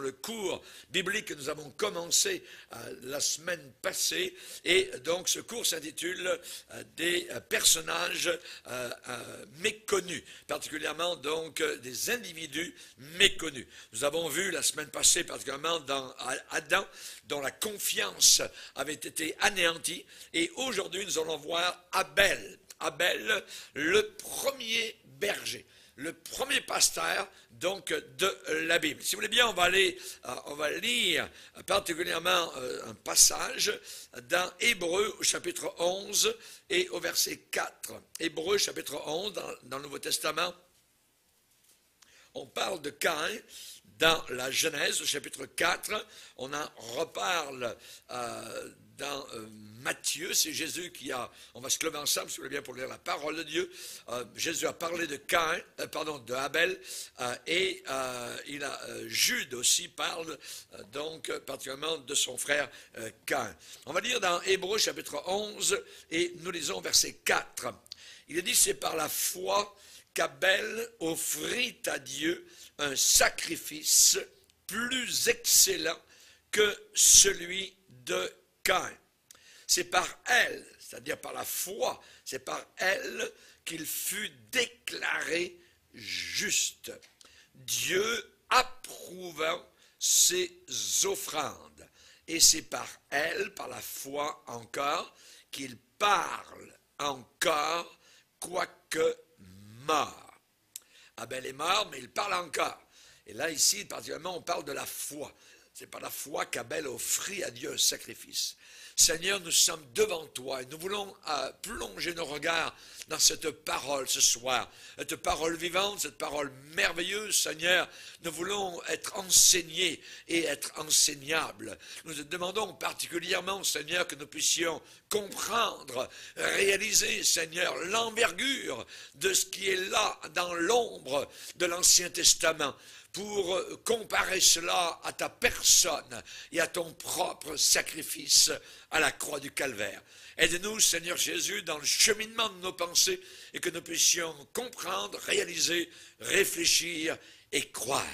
le cours biblique que nous avons commencé la semaine passée, et donc ce cours s'intitule des personnages méconnus, particulièrement donc des individus méconnus. Nous avons vu la semaine passée particulièrement dans Adam, dont la confiance avait été anéantie, et aujourd'hui nous allons voir Abel. Abel, le premier berger, le premier pasteur donc de la Bible. Si vous voulez bien, on va lire particulièrement un passage dans Hébreux au chapitre 11 et au verset 4. Hébreux chapitre 11 dans le Nouveau Testament, on parle de Caïn. Dans la Genèse, au chapitre 4, on en reparle dans Matthieu, c'est Jésus qui a, on va se lever ensemble, si vous voulez bien, pour lire la parole de Dieu. Jésus a parlé de de Abel, et Jude aussi parle donc particulièrement de son frère Caïn. On va lire dans Hébreux chapitre 11, et nous lisons verset 4. Il est dit, c'est par la foi qu'Abel offrit à Dieu un sacrifice plus excellent que celui de Caïn. C'est par elle, c'est-à-dire par la foi, c'est par elle qu'il fut déclaré juste, Dieu approuvant ses offrandes. Et c'est par elle, par la foi encore, qu'il parle encore, quoique mort. Abel est mort, mais il parle encore. Et là, ici, particulièrement, on parle de la foi. C'est par la foi qu'Abel offrit à Dieu un sacrifice. Seigneur, nous sommes devant toi et nous voulons plonger nos regards dans cette parole ce soir. Cette parole vivante, cette parole merveilleuse, Seigneur. Nous voulons être enseignés et être enseignables. Nous te demandons particulièrement, Seigneur, que nous puissions comprendre, réaliser, Seigneur, l'envergure de ce qui est là dans l'ombre de l'Ancien Testament, pour comparer cela à ta personne et à ton propre sacrifice à la croix du Calvaire. Aide-nous, Seigneur Jésus, dans le cheminement de nos pensées et que nous puissions comprendre, réaliser, réfléchir et croire.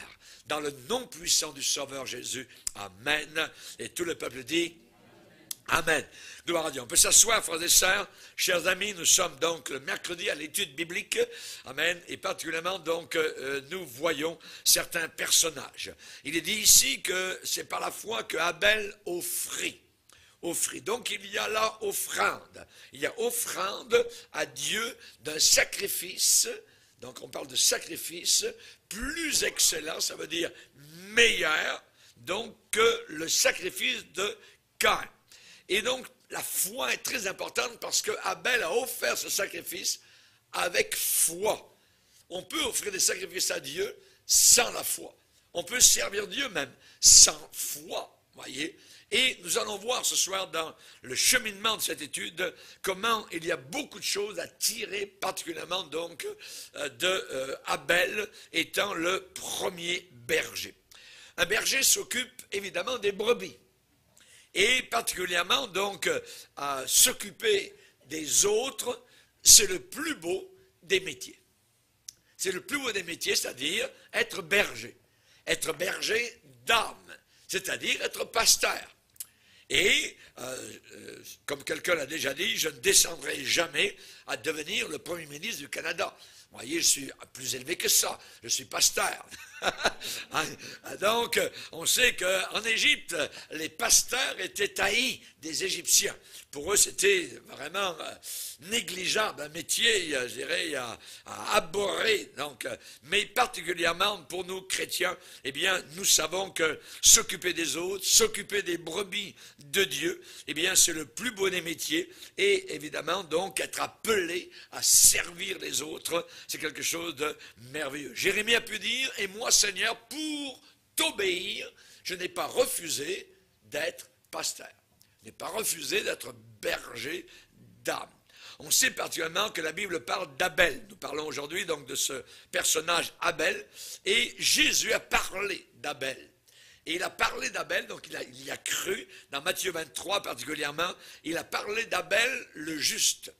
Dans le nom puissant du Sauveur Jésus. Amen. Et tout le peuple dit Amen. Gloire à Dieu. On peut s'asseoir, frères et sœurs. Chers amis, nous sommes donc le mercredi à l'étude biblique. Amen. Et particulièrement, donc, nous voyons certains personnages. Il est dit ici que c'est par la foi que Abel offrit. Donc, il y a là offrande. Il y a offrande à Dieu d'un sacrifice. Donc, on parle de sacrifice plus excellent, ça veut dire meilleur, donc, que le sacrifice de Caïn. Et donc, la foi est très importante parce que Abel a offert ce sacrifice avec foi. On peut offrir des sacrifices à Dieu sans la foi. On peut servir Dieu même sans foi, voyez. Et nous allons voir ce soir dans le cheminement de cette étude comment il y a beaucoup de choses à tirer, particulièrement donc de Abel étant le premier berger. Un berger s'occupe évidemment des brebis. Et particulièrement, donc, s'occuper des autres, c'est le plus beau des métiers. C'est le plus beau des métiers, c'est-à-dire être berger. Être berger d'âme, c'est-à-dire être pasteur. Et, comme quelqu'un l'a déjà dit, je ne descendrai jamais à devenir le Premier ministre du Canada. Vous voyez, je suis plus élevé que ça. Je suis pasteur. Donc, on sait qu'en Égypte, les pasteurs étaient haïs des Égyptiens. Pour eux, c'était vraiment négligeable, un métier, je dirais, à abhorrer. Donc, mais particulièrement pour nous, chrétiens, eh bien, nous savons que s'occuper des autres, s'occuper des brebis de Dieu, eh bien, c'est le plus beau des métiers. Et évidemment, donc, être appelé à servir les autres, c'est quelque chose de merveilleux. Jérémie a pu dire, et moi, Seigneur, pour t'obéir, je n'ai pas refusé d'être pasteur. Je n'ai pas refusé d'être berger d'âme. On sait particulièrement que la Bible parle d'Abel. Nous parlons aujourd'hui donc de ce personnage Abel. Et Jésus a parlé d'Abel. Et il a parlé d'Abel, donc il y a cru, dans Matthieu 23 particulièrement, il a parlé d'Abel le juste.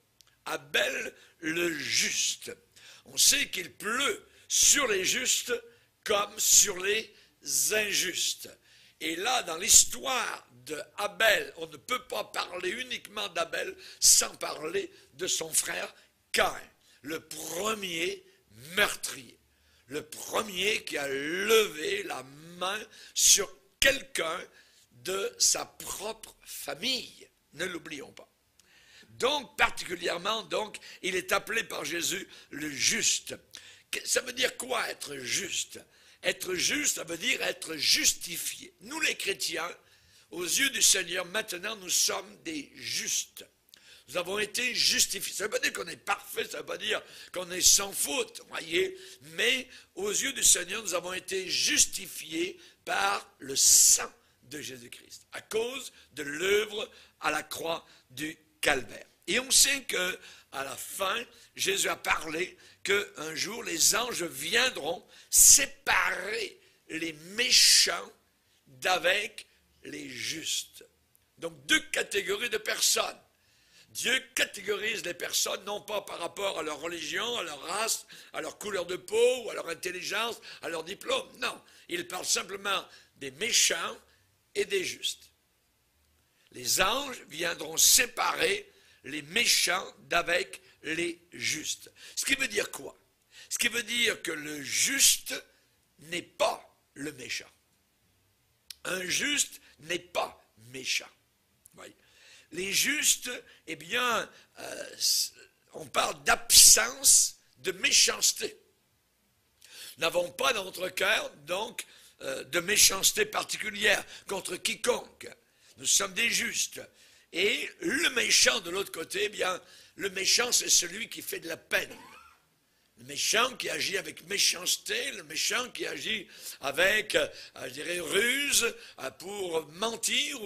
Abel le juste. On sait qu'il pleut sur les justes comme sur les injustes. Et là, dans l'histoire de Abel, on ne peut pas parler uniquement d'Abel sans parler de son frère Caïn, le premier meurtrier, le premier qui a levé la main sur quelqu'un de sa propre famille. Ne l'oublions pas. Donc, particulièrement, donc, il est appelé par Jésus le juste. Ça veut dire quoi être juste? Être juste, ça veut dire être justifié. Nous les chrétiens, aux yeux du Seigneur, maintenant nous sommes des justes. Nous avons été justifiés. Ça ne veut pas dire qu'on est parfait, ça ne veut pas dire qu'on est sans faute, voyez. Mais aux yeux du Seigneur, nous avons été justifiés par le sang de Jésus-Christ, à cause de l'œuvre à la croix du Calvaire. Et on sait que à la fin, Jésus a parlé qu'un jour les anges viendront séparer les méchants d'avec les justes. Donc deux catégories de personnes. Dieu catégorise les personnes non pas par rapport à leur religion, à leur race, à leur couleur de peau, ou à leur intelligence, à leur diplôme. Non, il parle simplement des méchants et des justes. Les anges viendront séparer les méchants d'avec les justes. Ce qui veut dire quoi? Ce qui veut dire que le juste n'est pas le méchant. Un juste n'est pas méchant. Voyez. Les justes, eh bien, on parle d'absence de méchanceté. Nous n'avons pas dans notre cœur, donc, de méchanceté particulière contre quiconque. Nous sommes des justes. Et le méchant de l'autre côté, eh bien, le méchant, c'est celui qui fait de la peine. Le méchant qui agit avec méchanceté, le méchant qui agit avec, je dirais, ruse pour mentir.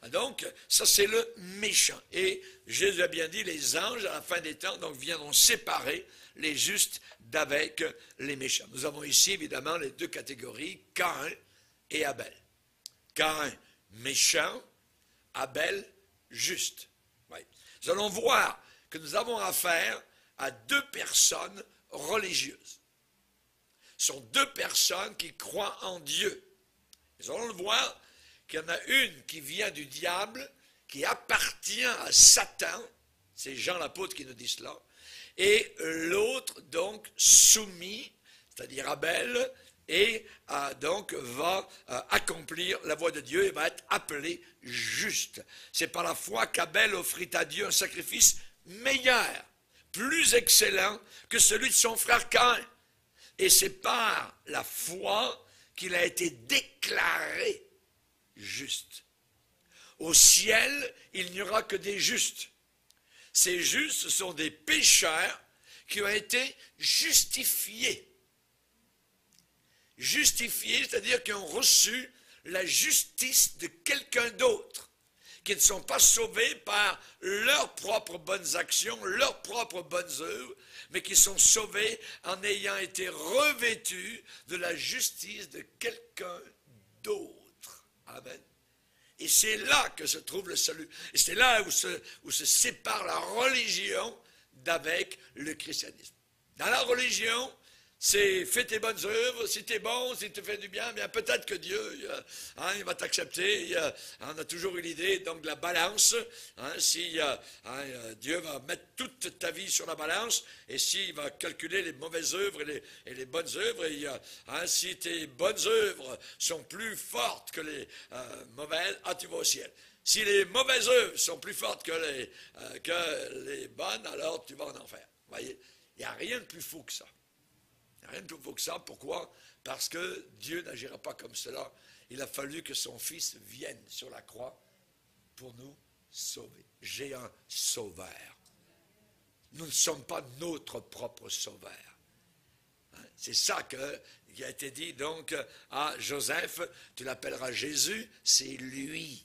Donc, ça c'est le méchant. Et Jésus a bien dit, les anges, à la fin des temps, donc, viendront séparer les justes d'avec les méchants. Nous avons ici, évidemment, les deux catégories, Caïn et Abel. Caïn, méchant, Abel, juste. Oui. Nous allons voir que nous avons affaire à deux personnes religieuses. Ce sont deux personnes qui croient en Dieu. Nous allons le voir qu'il y en a une qui vient du diable, qui appartient à Satan, c'est Jean l'apôtre qui nous dit cela, et l'autre donc soumis, c'est-à-dire Abel, et donc va accomplir la voie de Dieu et va être appelé juste. C'est par la foi qu'Abel offrit à Dieu un sacrifice meilleur, plus excellent que celui de son frère Caïn. Et c'est par la foi qu'il a été déclaré juste. Au ciel, il n'y aura que des justes. Ces justes, ce sont des pécheurs qui ont été justifiés. Justifiés, c'est-à-dire qui ont reçu la justice de quelqu'un d'autre, qui ne sont pas sauvés par leurs propres bonnes actions, leurs propres bonnes œuvres, mais qui sont sauvés en ayant été revêtus de la justice de quelqu'un d'autre. Amen. Et c'est là que se trouve le salut. Et c'est là où se sépare la religion d'avec le christianisme. Dans la religion, c'est fais tes bonnes œuvres, si tu es bon, si tu fais du bien, bien peut-être que Dieu il va t'accepter. On a toujours eu l'idée donc de la balance. Si Dieu va mettre toute ta vie sur la balance, et s'il va calculer les mauvaises œuvres et les bonnes œuvres, et, si tes bonnes œuvres sont plus fortes que les mauvaises, tu vas au ciel. Si les mauvaises œuvres sont plus fortes que les bonnes, alors tu vas en enfer. Vous voyez, il n'y a rien de plus faux que ça. Rien de plus faux que ça. Pourquoi? Parce que Dieu n'agira pas comme cela. Il a fallu que son Fils vienne sur la croix pour nous sauver. J'ai un sauveur. Nous ne sommes pas notre propre sauveur. C'est ça qui a été dit donc à Joseph. Tu l'appelleras Jésus. C'est lui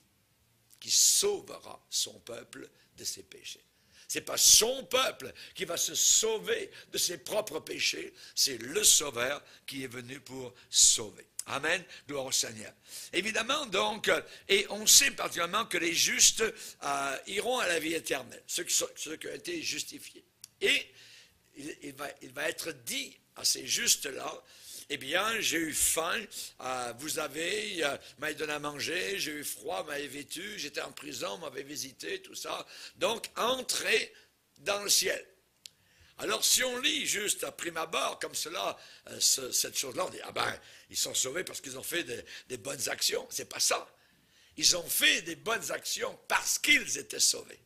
qui sauvera son peuple de ses péchés. Ce n'est pas son peuple qui va se sauver de ses propres péchés, c'est le Sauveur qui est venu pour sauver. Amen, gloire au Seigneur. Évidemment, donc, et on sait particulièrement que les justes iront à la vie éternelle, ceux qui ont été justifiés. Et il va être dit à ces justes-là eh bien, j'ai eu faim, vous m'avez donné à manger, j'ai eu froid, vous m'avez vêtu, j'étais en prison, vous m'avez visité, tout ça. Donc, entrez dans le ciel. Alors, si on lit juste à prime abord, comme cela, cette chose-là, on dit, ah ben, ils sont sauvés parce qu'ils ont fait des bonnes actions. C'est pas ça. Ils ont fait des bonnes actions parce qu'ils étaient sauvés.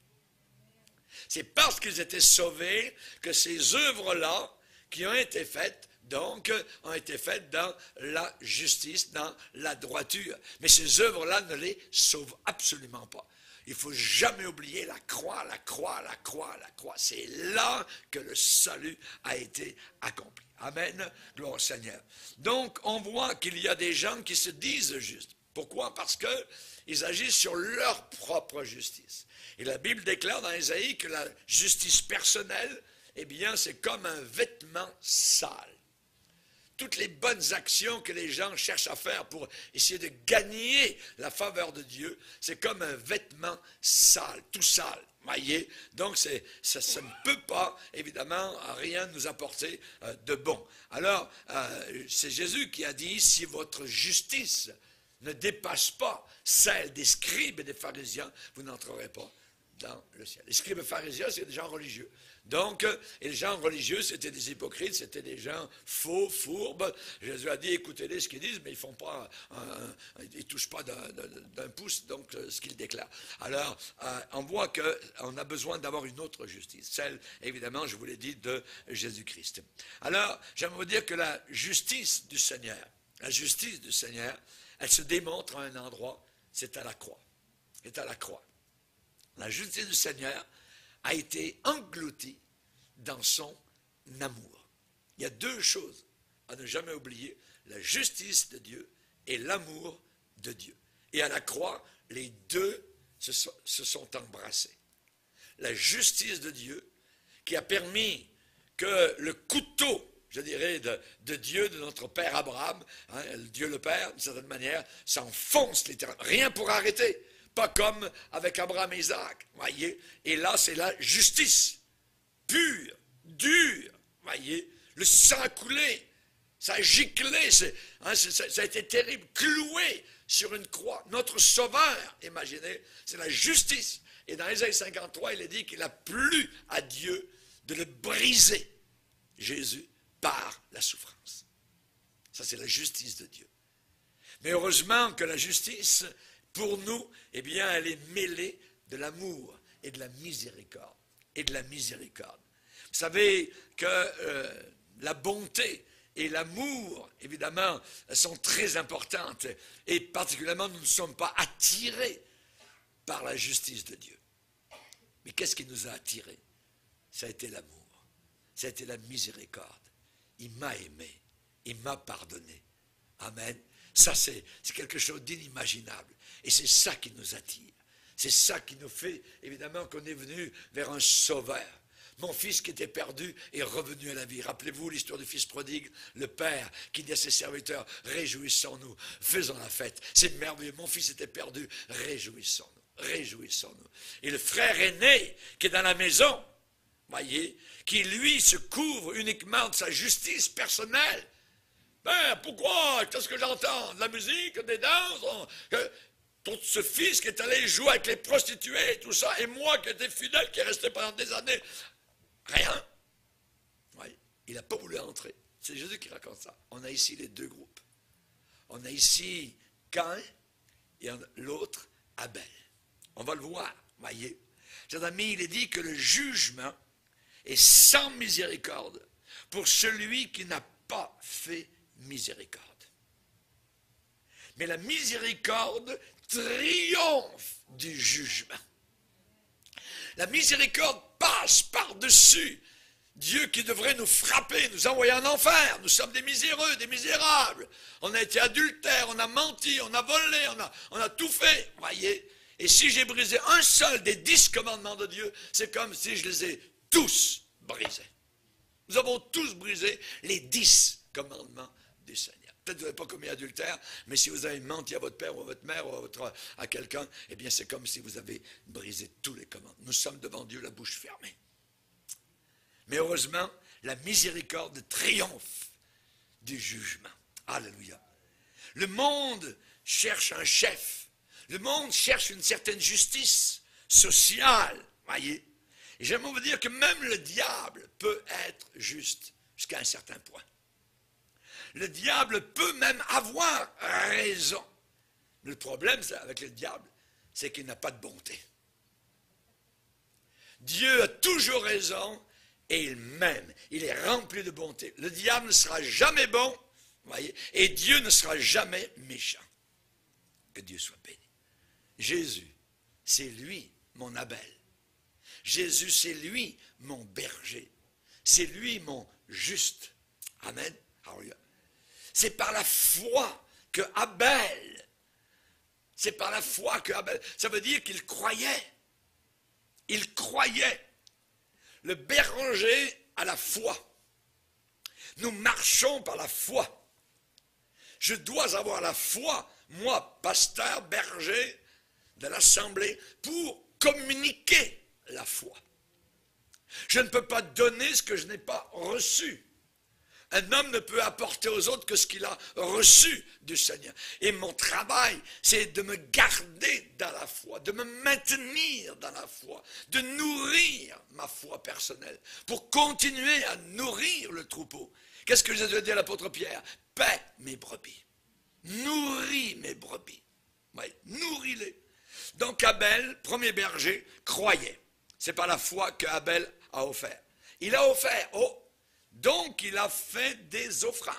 C'est parce qu'ils étaient sauvés que ces œuvres-là, qui ont été faites, donc, ont été faites dans la justice, dans la droiture. Mais ces œuvres-là ne les sauvent absolument pas. Il ne faut jamais oublier la croix, la croix, la croix, la croix. C'est là que le salut a été accompli. Amen. Gloire au Seigneur. Donc, on voit qu'il y a des gens qui se disent justes. Pourquoi? Parce qu'ils agissent sur leur propre justice. Et la Bible déclare dans Ésaïe que la justice personnelle, eh bien, c'est comme un vêtement sale. Toutes les bonnes actions que les gens cherchent à faire pour essayer de gagner la faveur de Dieu, c'est comme un vêtement sale, tout sale. Voyez? Donc, ça ne peut pas, évidemment, rien nous apporter de bon. Alors, c'est Jésus qui a dit, si votre justice ne dépasse pas celle des scribes et des pharisiens, vous n'entrerez pas dans le ciel. Les scribes et pharisiens, c'est des gens religieux. Donc, et les gens religieux, c'était des hypocrites, c'était des gens faux, fourbes. Jésus a dit, écoutez-les ce qu'ils disent, mais ils font pas, ils touchent pas d'un pouce, donc ce qu'ils déclarent. Alors, on voit qu'on a besoin d'avoir une autre justice, celle, évidemment, je vous l'ai dit, de Jésus-Christ. Alors, j'aimerais vous dire que la justice du Seigneur, elle se démontre à un endroit, c'est à la croix. C'est à la croix. La justice du Seigneur a été engloutie dans son amour. Il y a deux choses à ne jamais oublier, la justice de Dieu et l'amour de Dieu. Et à la croix, les deux se sont embrassés. La justice de Dieu qui a permis que le couteau, je dirais, de Dieu, de notre Père Abraham, hein, Dieu le Père, d'une certaine manière, s'enfonce littéralement. Rien pour arrêter. Pas comme avec Abraham et Isaac, voyez. Et là, c'est la justice pure, dure, voyez. Le sang a coulé, ça a giclé, ça a été terrible, cloué sur une croix. Notre sauveur, imaginez, c'est la justice. Et dans Ésaïe 53, il est dit qu'il a plu à Dieu de le briser, Jésus, par la souffrance. Ça, c'est la justice de Dieu. Mais heureusement que la justice, pour nous, eh bien, elle est mêlée de l'amour et de la miséricorde. Et de la miséricorde. Vous savez que la bonté et l'amour, évidemment, sont très importantes. Et particulièrement, nous ne sommes pas attirés par la justice de Dieu. Mais qu'est-ce qui nous a attirés? Ça a été l'amour. Ça a été la miséricorde. Il m'a aimé. Il m'a pardonné. Amen. Ça, c'est quelque chose d'inimaginable. Et c'est ça qui nous attire. C'est ça qui nous fait, évidemment, qu'on est venu vers un sauveur. Mon fils qui était perdu est revenu à la vie. Rappelez-vous l'histoire du fils prodigue, le père qui dit à ses serviteurs, réjouissons-nous, faisons la fête. C'est merveilleux, mon fils était perdu, réjouissons-nous, réjouissons-nous. Et le frère aîné qui est dans la maison, voyez, qui lui se couvre uniquement de sa justice personnelle. Ben, pourquoi? Qu'est-ce que j'entends? De la musique, des danses? Tout ce fils qui est allé jouer avec les prostituées, tout ça, et moi qui étais fidèle, qui est resté pendant des années, rien. Ouais, il n'a pas voulu entrer. C'est Jésus qui raconte ça. On a ici les deux groupes. On a ici Caïn et l'autre Abel. On va le voir, voyez. Chers amis, il est dit que le jugement est sans miséricorde pour celui qui n'a pas fait miséricorde. Mais la miséricorde triomphe du jugement. La miséricorde passe par-dessus Dieu qui devrait nous frapper, nous envoyer en enfer. Nous sommes des miséreux, des misérables. On a été adultères, on a menti, on a volé, on a tout fait, voyez. Et si j'ai brisé un seul des 10 commandements de Dieu, c'est comme si je les ai tous brisés. Nous avons tous brisé les 10 commandements du Seigneur. Peut-être que vous n'avez pas commis adultère, mais si vous avez menti à votre père ou à votre mère ou à quelqu'un, eh bien c'est comme si vous avez brisé tous les commandements. Nous sommes devant Dieu la bouche fermée. Mais heureusement, la miséricorde triomphe du jugement. Alléluia. Le monde cherche un chef. Le monde cherche une certaine justice sociale. Voyez. Et j'aimerais vous dire que même le diable peut être juste jusqu'à un certain point. Le diable peut même avoir raison. Mais le problème avec le diable, c'est qu'il n'a pas de bonté. Dieu a toujours raison et il m'aime. Il est rempli de bonté. Le diable ne sera jamais bon, voyez, et Dieu ne sera jamais méchant. Que Dieu soit béni. Jésus, c'est lui mon Abel. Jésus, c'est lui mon berger. C'est lui mon juste. Amen. Alléluia. C'est par la foi que Abel, ça veut dire qu'il croyait. Il croyait. Le berger a la foi. Nous marchons par la foi. Je dois avoir la foi, moi, pasteur, berger de l'assemblée, pour communiquer la foi. Je ne peux pas donner ce que je n'ai pas reçu. Un homme ne peut apporter aux autres que ce qu'il a reçu du Seigneur. Et mon travail, c'est de me garder dans la foi, de me maintenir dans la foi, de nourrir ma foi personnelle, pour continuer à nourrir le troupeau. Qu'est-ce que Jésus a dit à l'apôtre Pierre? Paie mes brebis, nourris mes brebis. Oui, nourris-les. Donc Abel, premier berger, croyait. C'est par la foi que Abel a offert. Il a offert, donc il a fait des offrandes.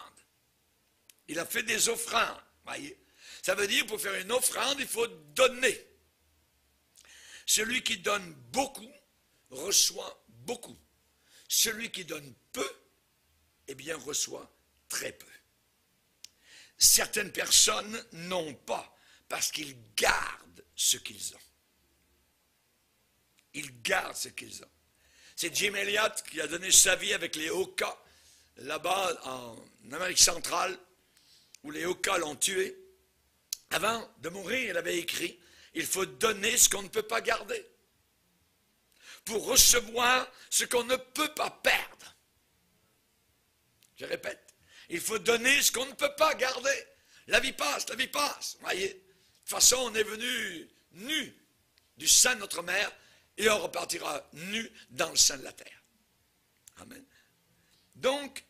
Il a fait des offrandes, voyez. Ça veut dire, pour faire une offrande, il faut donner. Celui qui donne beaucoup, reçoit beaucoup. Celui qui donne peu, eh bien, reçoit très peu. Certaines personnes n'ont pas, parce qu'ils gardent ce qu'ils ont. Ils gardent ce qu'ils ont. C'est Jim Elliot qui a donné sa vie avec les Oka, là-bas en Amérique centrale, où les Oka l'ont tué. Avant de mourir, il avait écrit, il faut donner ce qu'on ne peut pas garder, pour recevoir ce qu'on ne peut pas perdre. Je répète, il faut donner ce qu'on ne peut pas garder. La vie passe, voyez. De toute façon, on est venu nu du sein de notre mère, et on repartira nu dans le sein de la terre. Amen. Donc,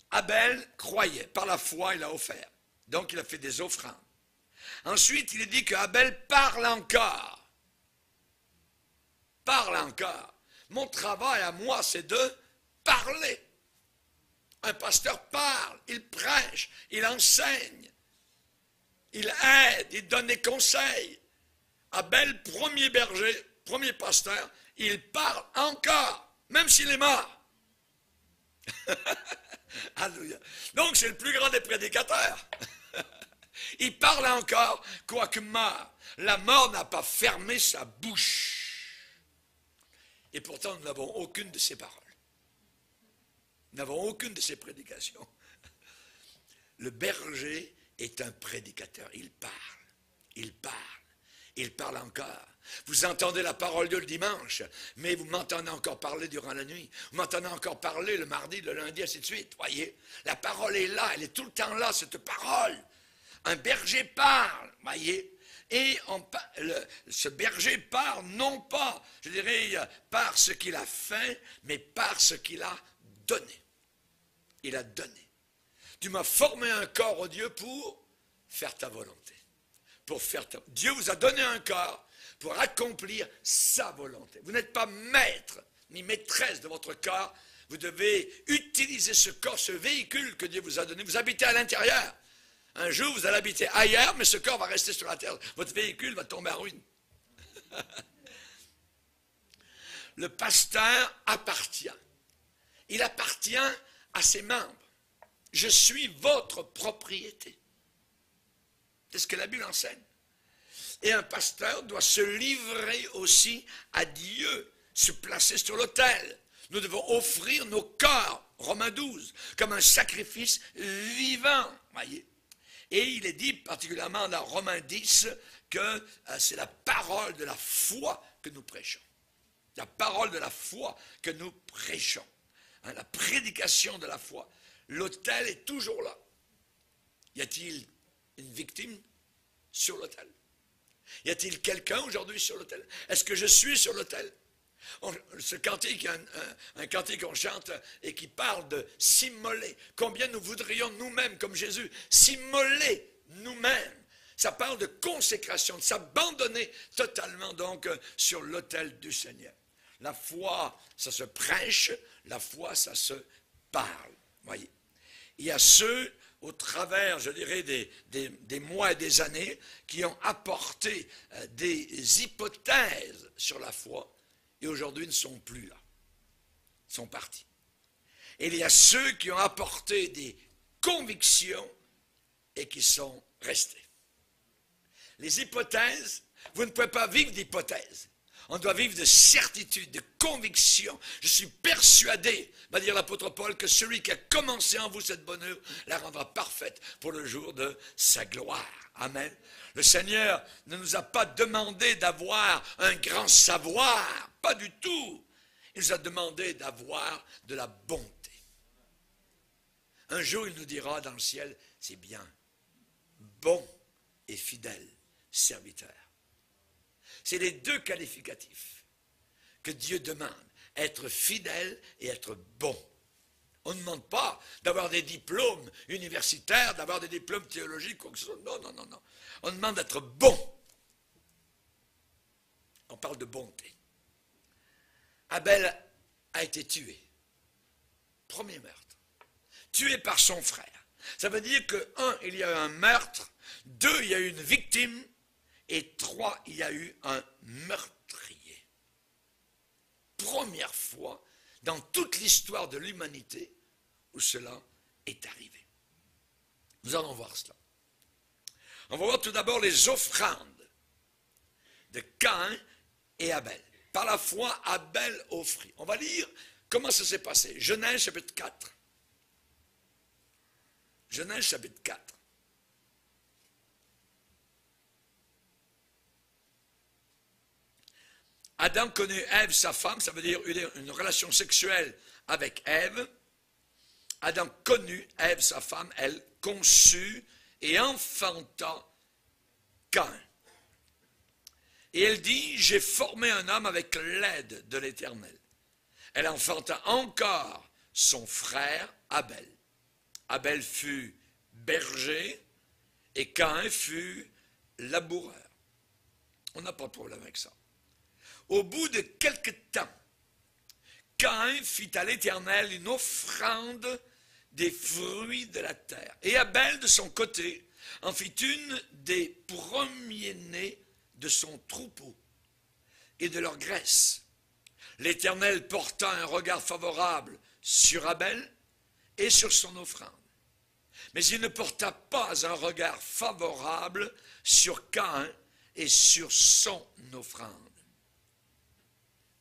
Abel croyait. Par la foi, il a offert. Donc, il a fait des offrandes. Ensuite, il est dit qu'Abel parle encore. Parle encore. Mon travail à moi, c'est de parler. Un pasteur parle, il prêche, il enseigne, il aide, il donne des conseils. Abel, premier berger, premier pasteur, il parle encore, même s'il est mort. Alléluia. Donc c'est le plus grand des prédicateurs. Il parle encore, quoique mort. La mort n'a pas fermé sa bouche. Et pourtant, nous n'avons aucune de ses paroles. Nous n'avons aucune de ses prédications. Le berger est un prédicateur. Il parle. Il parle. Il parle encore. Vous entendez la parole de Dieu le dimanche, mais vous m'entendez encore parler durant la nuit. Vous m'entendez encore parler le mardi, le lundi, ainsi de suite. Voyez, la parole est là, elle est tout le temps là, cette parole. Un berger parle, voyez. Et ce berger parle non pas, je dirais, par ce qu'il a fait, mais par ce qu'il a donné. Il a donné. Tu m'as formé un corps, oh Dieu, pour faire ta volonté. Dieu vous a donné un corps pour accomplir sa volonté. Vous n'êtes pas maître ni maîtresse de votre corps. Vous devez utiliser ce corps, ce véhicule que Dieu vous a donné. Vous habitez à l'intérieur. Un jour, vous allez habiter ailleurs, mais ce corps va rester sur la terre. Votre véhicule va tomber en ruine. Le pasteur appartient. Il appartient à ses membres. Je suis votre propriété. C'est ce que la Bible enseigne. Et un pasteur doit se livrer aussi à Dieu, se placer sur l'autel. Nous devons offrir nos corps, Romains 12, comme un sacrifice vivant. Voyez. Et il est dit particulièrement dans Romains 10 que c'est la parole de la foi que nous prêchons. La parole de la foi que nous prêchons. Hein, la prédication de la foi. l'autel est toujours là. Y a-t-il une victime sur l'autel? Y a-t-il quelqu'un aujourd'hui sur l'autel? Est-ce que je suis sur l'autel? Ce cantique, un cantique qu'on chante et qui parle de s'immoler. Combien nous voudrions nous-mêmes, comme Jésus, s'immoler nous-mêmes? Ça parle de consécration, de s'abandonner totalement donc sur l'autel du Seigneur. La foi, ça se prêche, la foi, ça se parle. Voyez. Il y a ceux, au travers, je dirais, des mois et des années, qui ont apporté des hypothèses sur la foi, et aujourd'hui ne sont plus là. Ils sont partis. Et il y a ceux qui ont apporté des convictions et qui sont restés. Les hypothèses, vous ne pouvez pas vivre d'hypothèses. On doit vivre de certitude, de conviction. Je suis persuadé, va dire l'apôtre Paul, que celui qui a commencé en vous cette bonne œuvre la rendra parfaite pour le jour de sa gloire. Amen. Le Seigneur ne nous a pas demandé d'avoir un grand savoir, pas du tout. Il nous a demandé d'avoir de la bonté. Un jour, il nous dira dans le ciel, c'est bien, bon et fidèle serviteur. C'est les deux qualificatifs que Dieu demande, être fidèle et être bon. On ne demande pas d'avoir des diplômes universitaires, d'avoir des diplômes théologiques, quoi que ce soit. Non, non, non, non. On demande d'être bon. On parle de bonté. Abel a été tué. Premier meurtre. Tué par son frère. Ça veut dire que, 1, il y a eu un meurtre, 2, il y a eu une victime, et 3, il y a eu un meurtrier. Première fois dans toute l'histoire de l'humanité où cela est arrivé. Nous allons voir cela. On va voir tout d'abord les offrandes de Caïn et Abel. Par la foi, Abel offrit. On va lire comment ça s'est passé. Genèse chapitre 4. Genèse chapitre 4. Adam connut Ève, sa femme, ça veut dire une relation sexuelle avec Ève. Adam connut Ève, sa femme, elle conçut et enfanta Caïn. Et elle dit, j'ai formé un homme avec l'aide de l'Éternel. Elle enfanta encore son frère Abel. Abel fut berger et Caïn fut laboureur. On n'a pas de problème avec ça. Au bout de quelque temps, Caïn fit à l'Éternel une offrande des fruits de la terre. Et Abel, de son côté, en fit une des premiers-nés de son troupeau et de leur graisse. L'Éternel porta un regard favorable sur Abel et sur son offrande. Mais il ne porta pas un regard favorable sur Caïn et sur son offrande.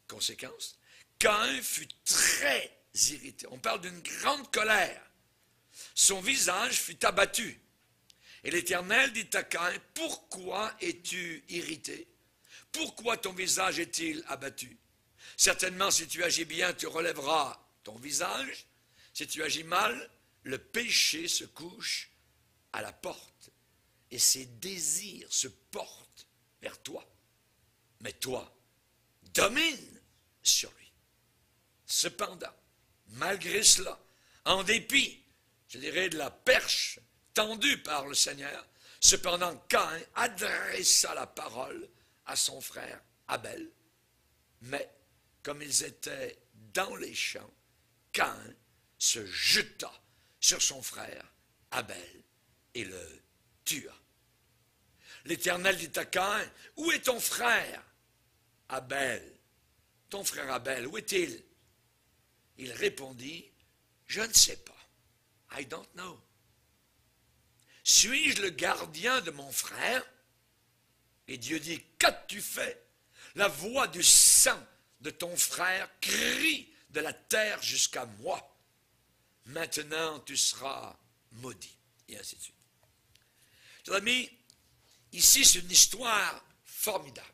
Conséquence, Caïn fut très irrité. On parle d'une grande colère. Son visage fut abattu. Et l'Éternel dit à Caïn, pourquoi es-tu irrité? Pourquoi ton visage est-il abattu? Certainement, si tu agis bien, tu relèveras ton visage. Si tu agis mal, le péché se couche à la porte. Et ses désirs se portent vers toi. Mais toi, domine sur lui. Cependant, malgré cela, en dépit, je dirais, de la perche tendue par le Seigneur, cependant Caïn adressa la parole à son frère Abel, mais comme ils étaient dans les champs, Caïn se jeta sur son frère Abel et le tua. L'Éternel dit à Caïn, où est ton frère Abel? Ton frère Abel, où est-il? Il répondit, je ne sais pas. I don't know. Suis-je le gardien de mon frère? Et Dieu dit, qu'as-tu fait? La voix du sang de ton frère crie de la terre jusqu'à moi. Maintenant tu seras maudit. Et ainsi de suite. Chers amis, ici c'est une histoire formidable.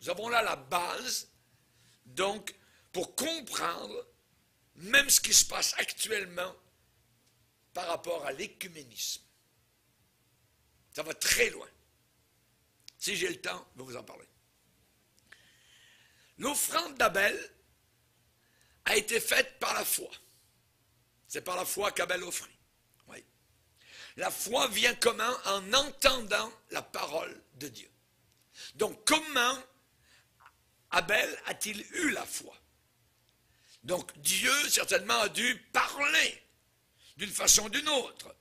Nous avons là la base, donc, pour comprendre même ce qui se passe actuellement par rapport à l'écuménisme. Ça va très loin. Si j'ai le temps, je vais vous en parler. L'offrande d'Abel a été faite par la foi. C'est par la foi qu'Abel offrit. Oui. La foi vient comment? En entendant la parole de Dieu. Donc, comment Abel a-t-il eu la foi? Donc, Dieu, certainement, a dû parler d'une façon ou d'une autre,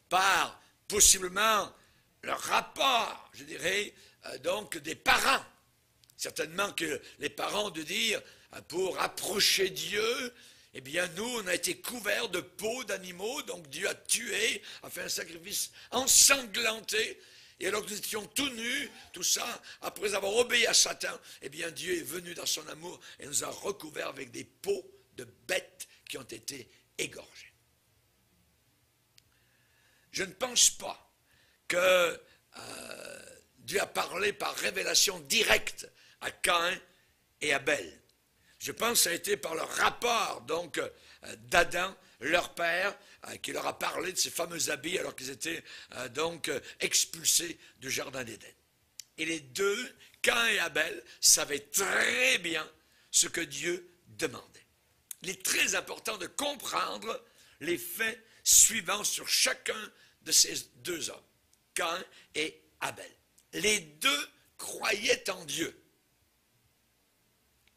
par possiblement le rapport, je dirais, donc des parents. Certainement que les parents ont dû dire, pour approcher Dieu, eh bien nous, on a été couverts de peaux d'animaux, donc Dieu a tué, a fait un sacrifice ensanglanté, et alors que nous étions tout nus, tout ça, après avoir obéi à Satan, eh bien Dieu est venu dans son amour et nous a recouverts avec des peaux de bêtes qui ont été égorgées. Je ne pense pas que Dieu a parlé par révélation directe à Caïn et Abel. Je pense que ça a été par le rapport donc d'Adam, leur père, qui leur a parlé de ces fameux habits alors qu'ils étaient donc expulsés du jardin d'Éden. Et les deux, Caïn et Abel, savaient très bien ce que Dieu demandait. Il est très important de comprendre les faits suivants sur chacun de ces deux hommes, Caïn et Abel. Les deux croyaient en Dieu.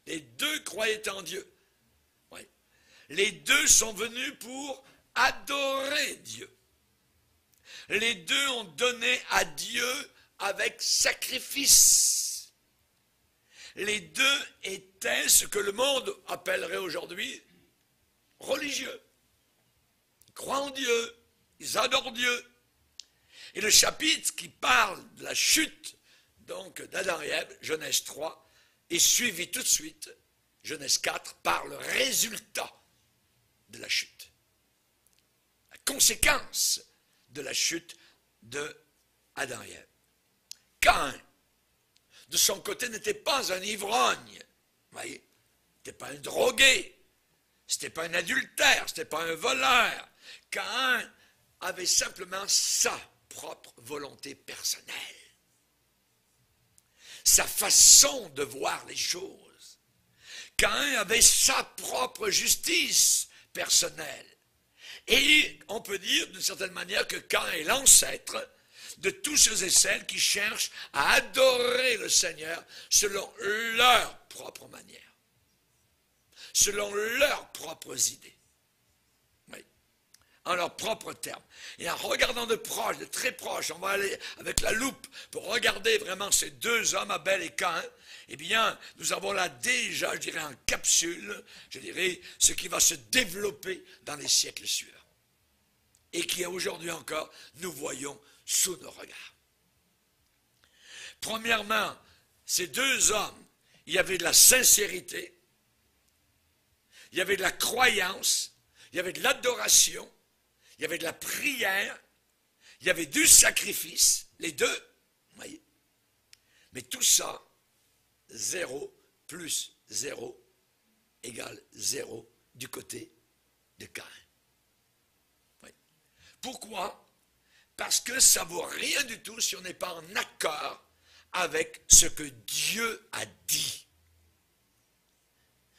Les deux croyaient en Dieu. Oui. Les deux sont venus pour adorer Dieu. Les deux ont donné à Dieu avec sacrifice. Les deux étaient ce que le monde appellerait aujourd'hui religieux. Ils croient en Dieu, ils adorent Dieu. Et le chapitre qui parle de la chute donc d'Adam et Ève, Genèse 3, est suivi tout de suite, Genèse 4, par le résultat de la chute. La conséquence de la chute de Adam et Ève. Caïn, de son côté, n'était pas un ivrogne, vous voyez, n'était pas un drogué, c'était pas un adultère, c'était pas un voleur. Caïn avait simplement sa propre volonté personnelle, sa façon de voir les choses. Caïn avait sa propre justice personnelle. Et on peut dire d'une certaine manière que Caïn est l'ancêtre de tous ceux et celles qui cherchent à adorer le Seigneur selon leur propre manière, selon leurs propres idées, oui, en leurs propres termes. Et en regardant de proche, de très proche, on va aller avec la loupe pour regarder vraiment ces deux hommes, Abel et Caïn, eh bien, nous avons là déjà, je dirais, en capsule, je dirais, ce qui va se développer dans les siècles suivants. Et qui, aujourd'hui encore, nous voyons sous nos regards. Premièrement, ces deux hommes, il y avait de la sincérité, il y avait de la croyance, il y avait de l'adoration, il y avait de la prière, il y avait du sacrifice, les deux, vous voyez. Mais tout ça, 0 plus 0 égale 0 du côté de Caïn. Oui. Pourquoi? Parce que ça ne vaut rien du tout si on n'est pas en accord avec ce que Dieu a dit.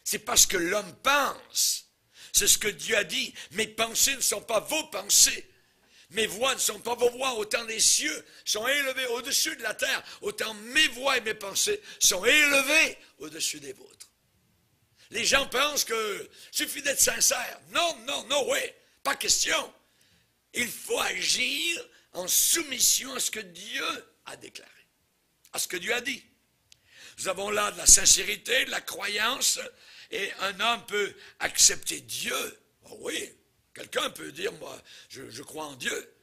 C'est parce que l'homme pense, c'est ce que Dieu a dit. Mes pensées ne sont pas vos pensées. Mes voix ne sont pas vos voix. Autant les cieux sont élevés au-dessus de la terre, autant mes voix et mes pensées sont élevées au-dessus des vôtres. Les gens pensent que suffit d'être sincère. Non, non, non, oui, pas question. Il faut agir en soumission à ce que Dieu a déclaré, à ce que Dieu a dit. Nous avons là de la sincérité, de la croyance, et un homme peut accepter Dieu. Oh oui, quelqu'un peut dire, moi, je crois en Dieu,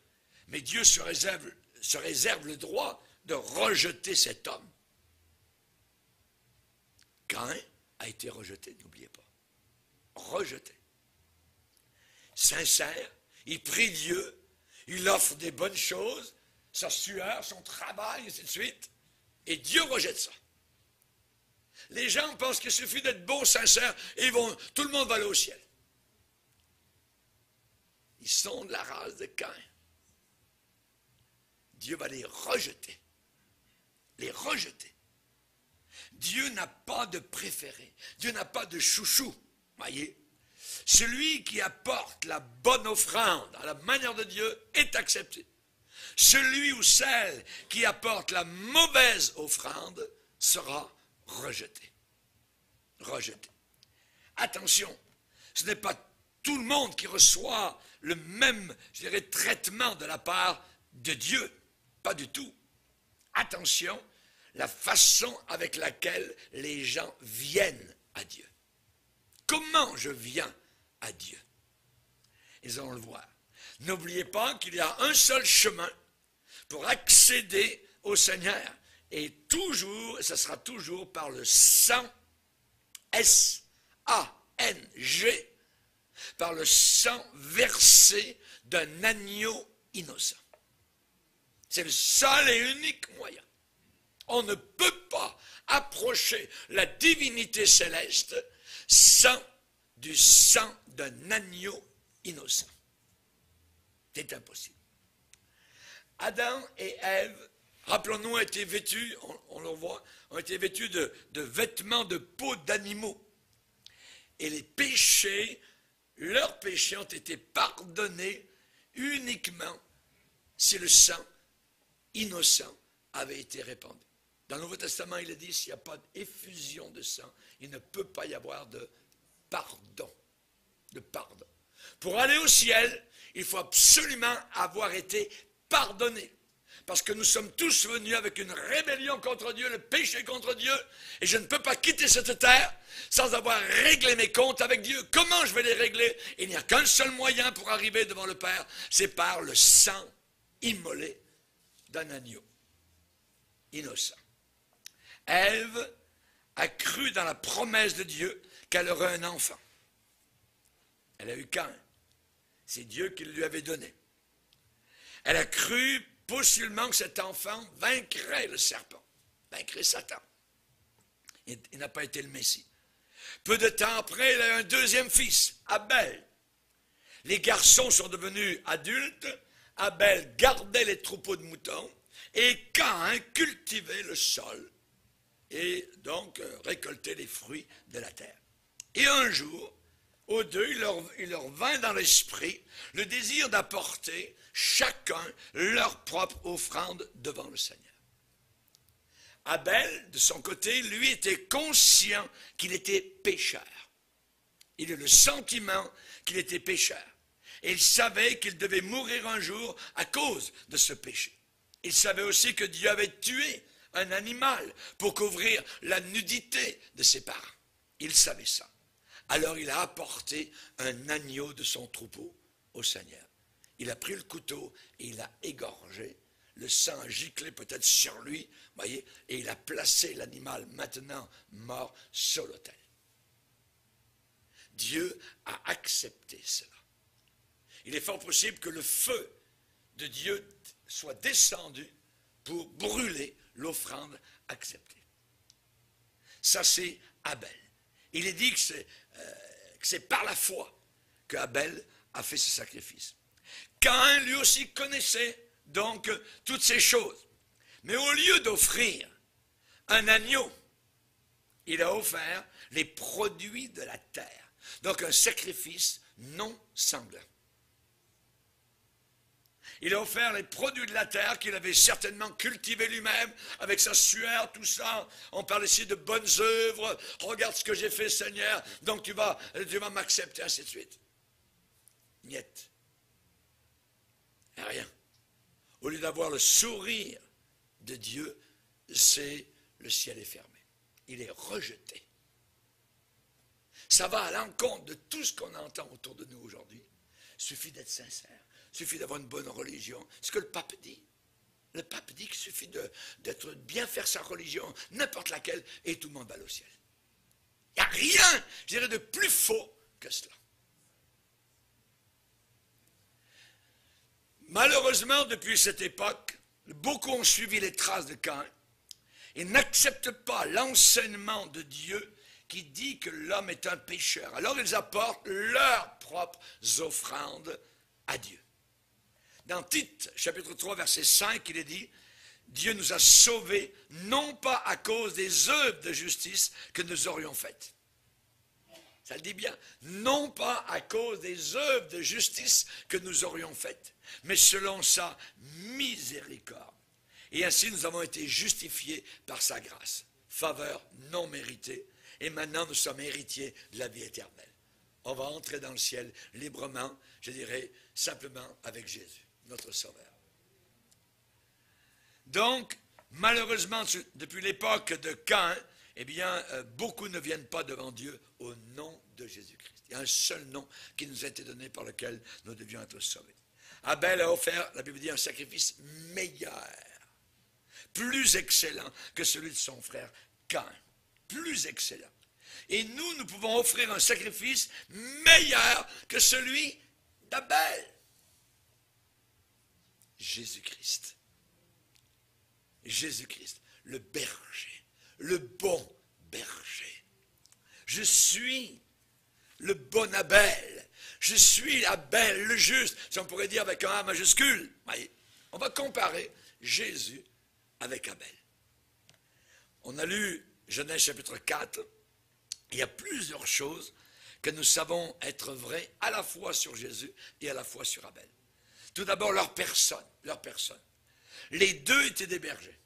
mais Dieu se réserve le droit de rejeter cet homme. Caïn a été rejeté, n'oubliez pas. Rejeté. Sincère, il prie Dieu, il offre des bonnes choses, sa sueur, son travail, et ainsi de suite, et Dieu rejette ça. Les gens pensent qu'il suffit d'être beau, sincère, et tout le monde va aller au ciel. ils sont de la race de Caïn. Dieu va les rejeter. Les rejeter. Dieu n'a pas de préféré. Dieu n'a pas de chouchou. Voyez, celui qui apporte la bonne offrande à la manière de Dieu est accepté. Celui ou celle qui apporte la mauvaise offrande sera rejeté. Rejeté. Attention, ce n'est pas tout le monde qui reçoit le même, je dirais, traitement de la part de Dieu. Pas du tout. Attention, la façon avec laquelle les gens viennent à Dieu. Comment je viens à Dieu? Ils allons le voir. N'oubliez pas qu'il y a un seul chemin pour accéder au Seigneur. Et toujours, ce sera toujours par le sang, S-A-N-G, par le sang versé d'un agneau innocent. C'est le seul et unique moyen. On ne peut pas approcher la divinité céleste sans du sang d'un agneau innocent. C'est impossible. Adam et Ève, rappelons-nous, ont été vêtus, on le voit, ont été vêtus de vêtements de peau d'animaux. Et les péchés, leurs péchés ont été pardonnés uniquement si le sang innocent avait été répandu. Dans le Nouveau Testament, il est dit, s'il n'y a pas d'effusion de sang, il ne peut pas y avoir de pardon. De pardon. Pour aller au ciel, il faut absolument avoir été pardonné. Parce que nous sommes tous venus avec une rébellion contre Dieu, le péché contre Dieu, et je ne peux pas quitter cette terre sans avoir réglé mes comptes avec Dieu. Comment je vais les régler? Il n'y a qu'un seul moyen pour arriver devant le Père, c'est par le sang immolé d'un agneau innocent. Ève a cru dans la promesse de Dieu qu'elle aurait un enfant. Elle a eu Caïn. C'est Dieu qui le lui avait donné. Elle a cru possiblement que cet enfant vaincrait le serpent, vaincrait Satan. Il n'a pas été le Messie. Peu de temps après, elle a eu un deuxième fils, Abel. Les garçons sont devenus adultes. Abel gardait les troupeaux de moutons et Caïn cultivait le sol et donc récoltait les fruits de la terre. Et un jour, aux deux, il leur vint dans l'esprit le désir d'apporter chacun leur propre offrande devant le Seigneur. Abel, de son côté, lui était conscient qu'il était pécheur. Il eut le sentiment qu'il était pécheur. Et il savait qu'il devait mourir un jour à cause de ce péché. Il savait aussi que Dieu avait tué un animal pour couvrir la nudité de ses parents. Il savait ça. Alors il a apporté un agneau de son troupeau au Seigneur. Il a pris le couteau et il a égorgé. Le sang a giclé peut-être sur lui, voyez, et il a placé l'animal maintenant mort sur l'autel. Dieu a accepté cela. Il est fort possible que le feu de Dieu soit descendu pour brûler l'offrande acceptée. Ça, c'est Abel. Il est dit que c'est par la foi que Abel a fait ce sacrifice. Caïn, lui aussi, connaissait donc toutes ces choses. Mais au lieu d'offrir un agneau, il a offert les produits de la terre. Donc un sacrifice non sanglant. Il a offert les produits de la terre qu'il avait certainement cultivés lui-même avec sa sueur, tout ça. On parle ici de bonnes œuvres. Regarde ce que j'ai fait, Seigneur. Donc tu vas m'accepter, ainsi de suite. Niet. Rien. Au lieu d'avoir le sourire de Dieu, c'est le ciel est fermé. Il est rejeté. Ça va à l'encontre de tout ce qu'on entend autour de nous aujourd'hui. Il suffit d'être sincère. Il suffit d'avoir une bonne religion. C'est ce que le pape dit. Le pape dit qu'il suffit d'être bien faire sa religion, n'importe laquelle, et tout le monde va au ciel. Il n'y a rien, je dirais, de plus faux que cela. Malheureusement, depuis cette époque, beaucoup ont suivi les traces de Caïn et n'acceptent pas l'enseignement de Dieu qui dit que l'homme est un pécheur. Alors ils apportent leurs propres offrandes à Dieu. Dans Tite, chapitre 3, verset 5, il est dit, Dieu nous a sauvés, non pas à cause des œuvres de justice que nous aurions faites. Ça le dit bien, non pas à cause des œuvres de justice que nous aurions faites, mais selon sa miséricorde. Et ainsi nous avons été justifiés par sa grâce, faveur non méritée, et maintenant nous sommes héritiers de la vie éternelle. On va entrer dans le ciel librement, je dirais simplement avec Jésus, notre Sauveur. Donc, malheureusement, depuis l'époque de Caïn, eh bien, beaucoup ne viennent pas devant Dieu au nom de Jésus-Christ. Il y a un seul nom qui nous a été donné par lequel nous devions être sauvés. Abel a offert, la Bible dit, un sacrifice meilleur, plus excellent que celui de son frère Caïn. Plus excellent. Et nous pouvons offrir un sacrifice meilleur que celui d'Abel. Jésus-Christ. Jésus-Christ, le berger, le bon berger. Je suis le bon Abel. Je suis Abel, le juste. Si on pourrait dire avec un A majuscule. Voyez, on va comparer Jésus avec Abel. On a lu Genèse chapitre 4. Il y a plusieurs choses que nous savons être vraies à la fois sur Jésus et à la fois sur Abel. Tout d'abord, leur personne. Les deux étaient des bergers.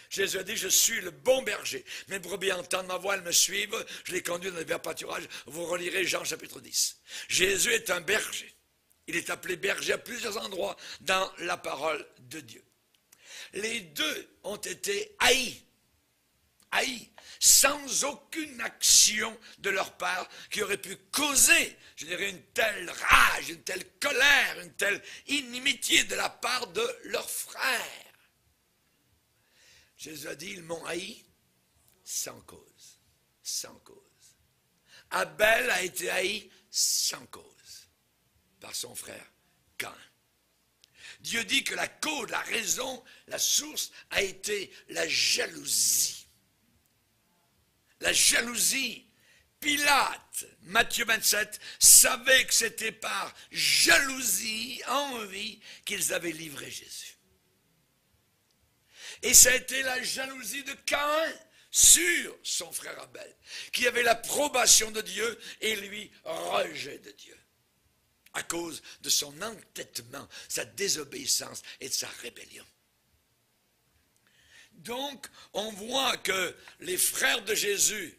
Jésus a dit, je suis le bon berger. Mes brebis entendent ma voix, elles me suivent. Je les conduis dans les verts pâturages. Vous relirez Jean chapitre 10. Jésus est un berger. Il est appelé berger à plusieurs endroits dans la parole de Dieu. Les deux ont été haïs, sans aucune action de leur part qui aurait pu causer, je dirais, une telle rage, une telle colère, une telle inimitié de la part de leurs frères. Jésus a dit, ils m'ont haï sans cause, sans cause. Abel a été haï sans cause par son frère Caïn. Dieu dit que la cause, la raison, la source a été la jalousie. La jalousie. Pilate, Matthieu 27, savait que c'était par jalousie, envie, qu'ils avaient livré Jésus. Et ça a été la jalousie de Caïn sur son frère Abel, qui avait l'approbation de Dieu et lui rejet de Dieu, à cause de son entêtement, sa désobéissance et de sa rébellion. Donc, on voit que les frères de Jésus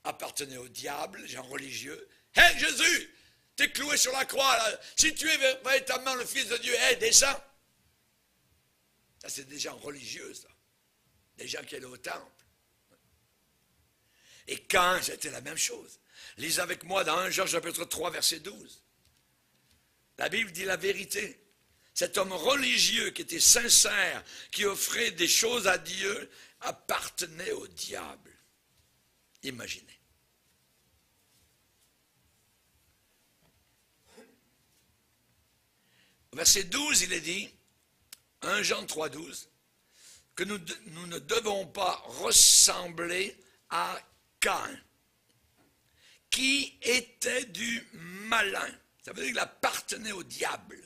appartenaient au diable, les gens religieux. « Hé, Jésus, t'es cloué sur la croix, là. Si tu es véritablement le Fils de Dieu, hé, descends. » Ça, c'est des gens religieux, ça. Des gens qui allaient au temple. Et Caïn, c'était la même chose. Lisez avec moi dans 1 Jean chapitre 3, verset 12. La Bible dit la vérité. Cet homme religieux qui était sincère, qui offrait des choses à Dieu, appartenait au diable. Imaginez. Au verset 12, il est dit, 1 Jean 3, 12, que nous ne devons pas ressembler à Caïn, qui était du malin. Ça veut dire qu'il appartenait au diable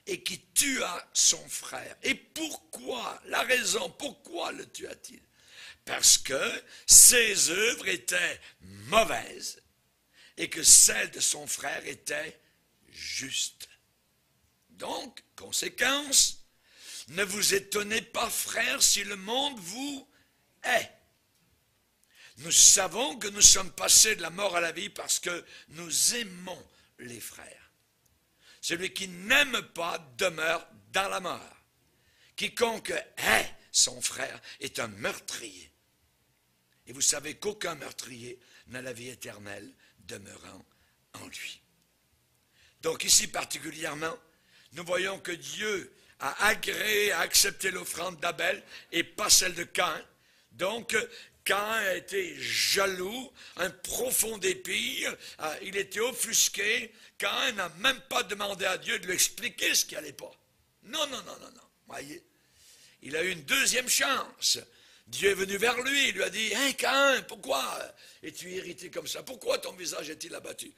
et qui tua son frère. Et pourquoi? La raison, pourquoi le tua-t-il? Parce que ses œuvres étaient mauvaises et que celles de son frère étaient justes. Donc, conséquence, ne vous étonnez pas, frères, si le monde vous hait. Nous savons que nous sommes passés de la mort à la vie parce que nous aimons les frères. Celui qui n'aime pas demeure dans la mort. Quiconque hait son frère est un meurtrier. Et vous savez qu'aucun meurtrier n'a la vie éternelle demeurant en lui. Donc ici particulièrement, nous voyons que Dieu a agréé, a accepté l'offrande d'Abel et pas celle de Caïn. Donc, Caïn a été jaloux, un profond dépit, il était offusqué. Caïn n'a même pas demandé à Dieu de lui expliquer ce qui n'allait pas. Non. Voyez, il a eu une deuxième chance. Dieu est venu vers lui, il lui a dit, « Hein, Caïn, pourquoi es-tu irrité comme ça? Pourquoi ton visage est-il abattu? »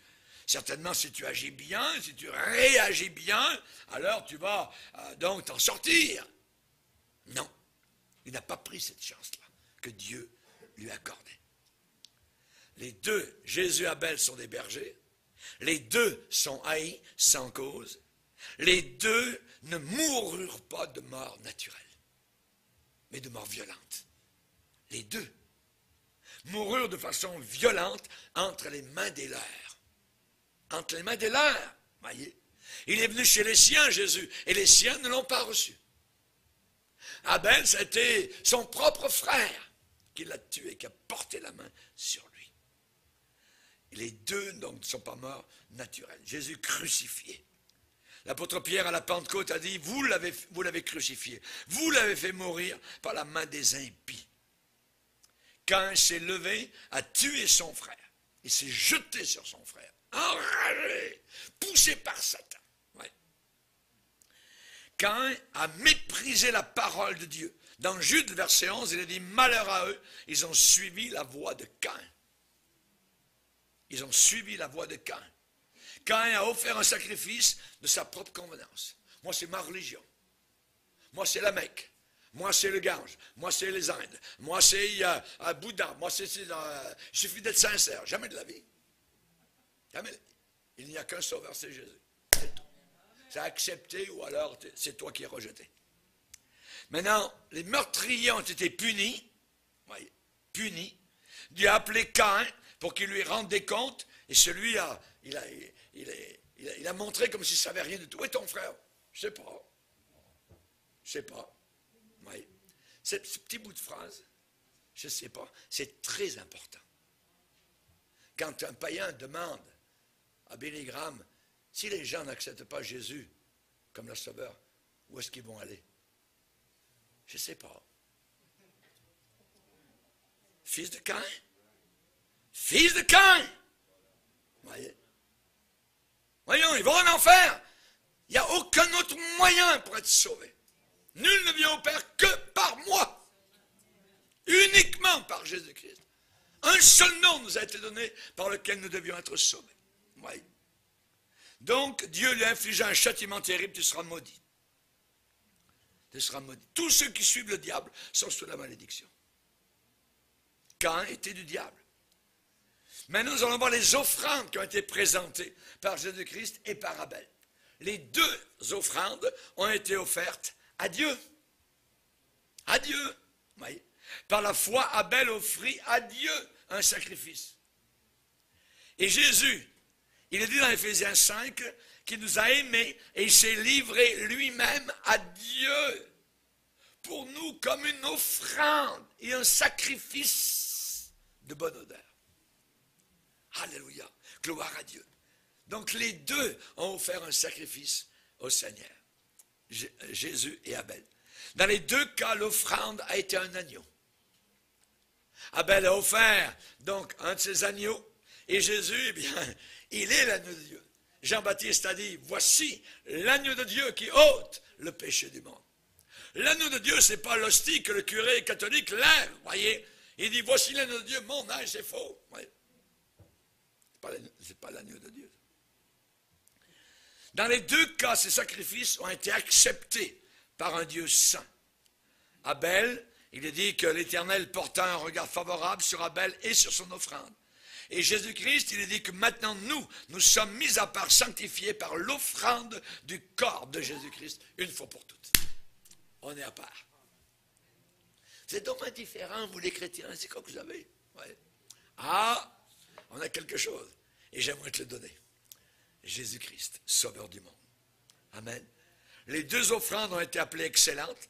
Certainement, si tu agis bien, si tu réagis bien, alors tu vas donc t'en sortir. Non, il n'a pas pris cette chance-là que Dieu lui a accordée. Les deux, Jésus et Abel, sont des bergers. Les deux sont haïs sans cause. Les deux ne moururent pas de mort naturelle, mais de mort violente. Les deux moururent de façon violente entre les mains des leurs. Entre les mains des leurs, voyez. Il est venu chez les siens, Jésus, et les siens ne l'ont pas reçu. Abel, c'était son propre frère qui l'a tué, qui a porté la main sur lui. Et les deux, donc, ne sont pas morts naturels. Jésus crucifié. L'apôtre Pierre, à la Pentecôte, a dit, vous l'avez crucifié. Vous l'avez fait mourir par la main des impies. Caïn s'est levé, a tué son frère. Il s'est jeté sur son frère, enragé, poussé par Satan. Ouais. Caïn a méprisé la parole de Dieu. Dans Jude, verset 11, il a dit, malheur à eux, ils ont suivi la voie de Caïn. Ils ont suivi la voie de Caïn. Caïn a offert un sacrifice de sa propre convenance. Moi, c'est ma religion. Moi, c'est la Mecque. Moi, c'est le Gange. Moi, c'est les Indes. Moi, c'est Bouddha. Moi, il suffit d'être sincère. Jamais de la vie. Jamais. Il n'y a qu'un sauveur, c'est Jésus. C'est tout. C'est accepté ou alors c'est toi qui es rejeté. Maintenant, les meurtriers ont été punis. Voyez, punis. Dieu a appelé Caïn pour qu'il lui rende des comptes. Et celui il a montré comme s'il ne savait rien du tout. Où est ton frère? Je ne sais pas. Je ne sais pas. Oui. Ce petit bout de phrase, je ne sais pas, c'est très important. Quand un païen demande à Billy Graham, si les gens n'acceptent pas Jésus comme leur sauveur, où est-ce qu'ils vont aller? Je ne sais pas. Fils de Caïn? Fils de Caïn! Voyez? Voyons, ils vont en enfer. Il n'y a aucun autre moyen pour être sauvé. Nul ne vient au Père que par moi. Uniquement par Jésus-Christ. Un seul nom nous a été donné par lequel nous devions être sauvés. Voyez? Donc, Dieu lui a infligé un châtiment terrible, tu seras maudit. Tu seras maudit. Tous ceux qui suivent le diable sont sous la malédiction. Caïn était du diable. Maintenant, nous allons voir les offrandes qui ont été présentées par Jésus-Christ et par Abel. Les deux offrandes ont été offertes à Dieu. À Dieu. Oui. Par la foi, Abel offrit à Dieu un sacrifice. Et Jésus, il est dit dans Éphésiens 5 qu'il nous a aimés et il s'est livré lui-même à Dieu pour nous comme une offrande et un sacrifice de bonne odeur. Alléluia, gloire à Dieu. Donc les deux ont offert un sacrifice au Seigneur, Jésus et Abel. Dans les deux cas, l'offrande a été un agneau. Abel a offert donc un de ses agneaux, et Jésus, eh bien, il est l'agneau de Dieu. Jean-Baptiste a dit, voici l'agneau de Dieu qui ôte le péché du monde. L'agneau de Dieu, ce n'est pas l'hostie que le curé catholique lève, voyez. Il dit, voici l'agneau de Dieu, mon âge, c'est faux. Voyez. Ce n'est pas l'agneau de Dieu. Dans les deux cas, ces sacrifices ont été acceptés par un Dieu saint. Abel, il est dit que l'Éternel porta un regard favorable sur Abel et sur son offrande. Et Jésus-Christ, il est dit que maintenant nous sommes mis à part, sanctifiés par l'offrande du corps de Jésus-Christ, une fois pour toutes. On est à part. C'est donc indifférent, vous les chrétiens, c'est quoi que vous avez? Ouais. Ah, on a quelque chose, et j'aimerais te le donner. Jésus-Christ, sauveur du monde. Amen. Les deux offrandes ont été appelées excellentes.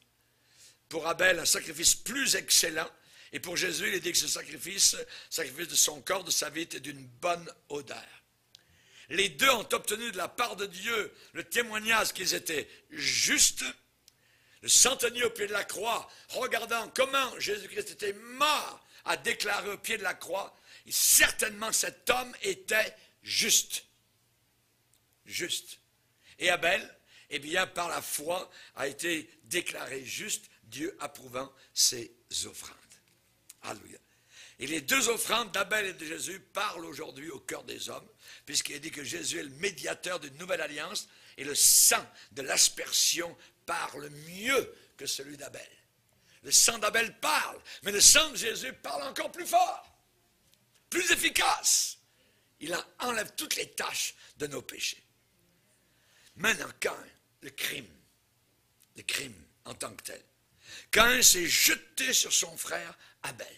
Pour Abel, un sacrifice plus excellent. Et pour Jésus, il est dit que ce sacrifice de son corps, de sa vie, était d'une bonne odeur. Les deux ont obtenu de la part de Dieu le témoignage qu'ils étaient justes. Le centenier au pied de la croix, regardant comment Jésus-Christ était mort, a déclaré au pied de la croix, et certainement cet homme était juste. Juste. Et Abel, eh bien, par la foi, a été déclaré juste, Dieu approuvant ses offrandes. Alléluia. Et les deux offrandes d'Abel et de Jésus parlent aujourd'hui au cœur des hommes, puisqu'il est dit que Jésus est le médiateur d'une nouvelle alliance, et le sang de l'aspersion parle mieux que celui d'Abel. Le sang d'Abel parle, mais le sang de Jésus parle encore plus fort, plus efficace. Il enlève toutes les taches de nos péchés. Maintenant, Caïn, le crime en tant que tel. Caïn s'est jeté sur son frère Abel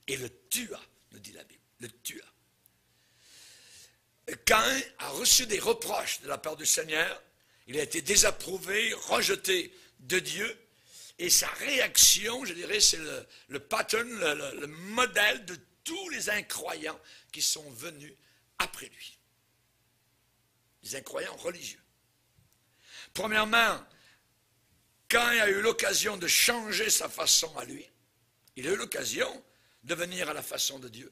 et le tua, nous dit la Bible, le tua. Caïn a reçu des reproches de la part du Seigneur, il a été désapprouvé, rejeté de Dieu, et sa réaction, je dirais, c'est le pattern, le modèle de tous les incroyants qui sont venus après lui. Les incroyants religieux. Premièrement, Caïn a eu l'occasion de changer sa façon à lui. Il a eu l'occasion de venir à la façon de Dieu.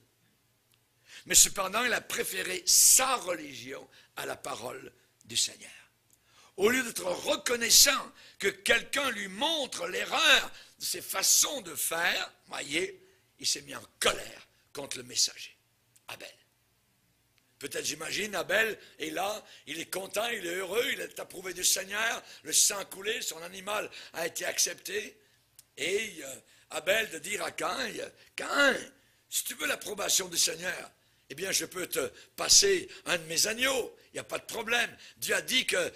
Mais cependant, il a préféré sa religion à la parole du Seigneur. Au lieu d'être reconnaissant que quelqu'un lui montre l'erreur de ses façons de faire, voyez, il s'est mis en colère contre le messager, Abel. Peut-être, j'imagine, Abel est là, il est content, il est heureux, il est approuvé du Seigneur, le sang a coulé, son animal a été accepté. Et Abel de dire à Caïn, Caïn, si tu veux l'approbation du Seigneur, eh bien, je peux te passer un de mes agneaux, il n'y a pas de problème. Dieu a dit que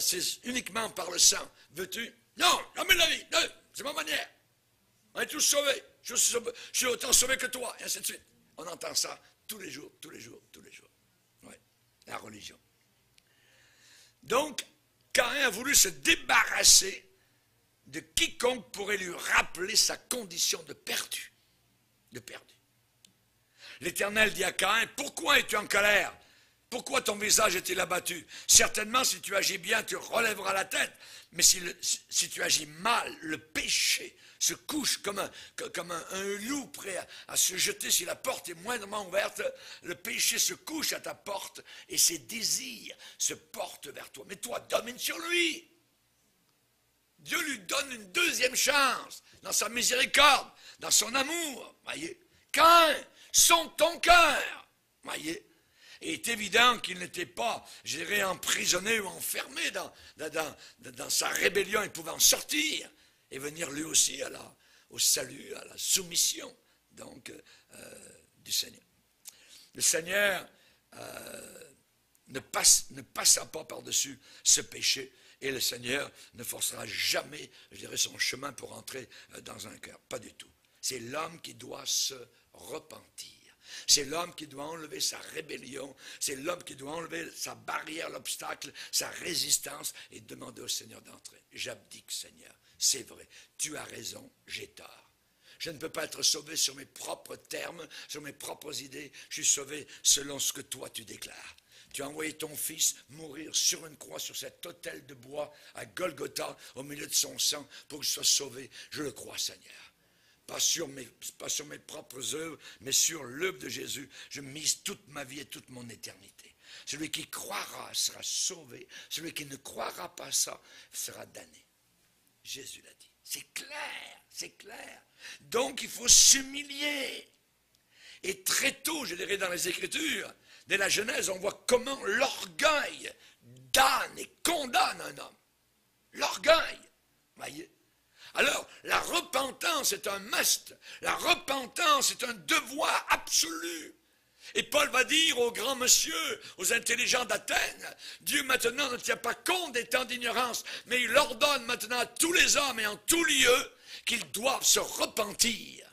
c'est uniquement par le sang. Veux-tu? Non, jamais de la vie, non, c'est ma manière. On est tous sauvés, je suis autant sauvé que toi, et ainsi de suite. On entend ça tous les jours, tous les jours, tous les jours. Oui, la religion. Donc, Caïn a voulu se débarrasser de quiconque pourrait lui rappeler sa condition de perdu. De perdu. L'Éternel dit à Caïn, pourquoi es-tu en colère? Pourquoi ton visage est-il abattu? Certainement, si tu agis bien, tu relèveras la tête. Mais si tu agis mal, le péché se couche comme un loup prêt à se jeter si la porte est moindrement ouverte. Le péché se couche à ta porte et ses désirs se portent vers toi. Mais toi, domine sur lui. Dieu lui donne une deuxième chance dans sa miséricorde, dans son amour. Voyez, Caïn, sonde ton cœur. Voyez. Il est évident qu'il n'était pas, je dirais, emprisonné ou enfermé dans sa rébellion. Il pouvait en sortir et venir lui aussi au salut, à la soumission donc, du Seigneur. Le Seigneur ne passa pas par-dessus ce péché et le Seigneur ne forcera jamais, je dirais, son chemin pour entrer dans un cœur. Pas du tout. C'est l'homme qui doit se repentir. C'est l'homme qui doit enlever sa rébellion, c'est l'homme qui doit enlever sa barrière, l'obstacle, sa résistance et demander au Seigneur d'entrer. J'abdique, Seigneur, c'est vrai, tu as raison, j'ai tort. Je ne peux pas être sauvé sur mes propres termes, sur mes propres idées, je suis sauvé selon ce que toi tu déclares. Tu as envoyé ton fils mourir sur une croix, sur cet autel de bois à Golgotha, au milieu de son sang, pour que je sois sauvé. Je le crois, Seigneur. Pas sur mes propres œuvres, mais sur l'œuvre de Jésus. Je mise toute ma vie et toute mon éternité. Celui qui croira sera sauvé. Celui qui ne croira pas ça sera damné. Jésus l'a dit. C'est clair, c'est clair. Donc il faut s'humilier. Et très tôt, je dirais dans les Écritures, dès la Genèse, on voit comment l'orgueil damne et condamne un homme. L'orgueil, voyez. Alors, la repentance est un must. La repentance est un devoir absolu. Et Paul va dire aux grands messieurs, aux intelligents d'Athènes, Dieu maintenant ne tient pas compte des temps d'ignorance, mais il ordonne maintenant à tous les hommes et en tout lieu qu'ils doivent se repentir.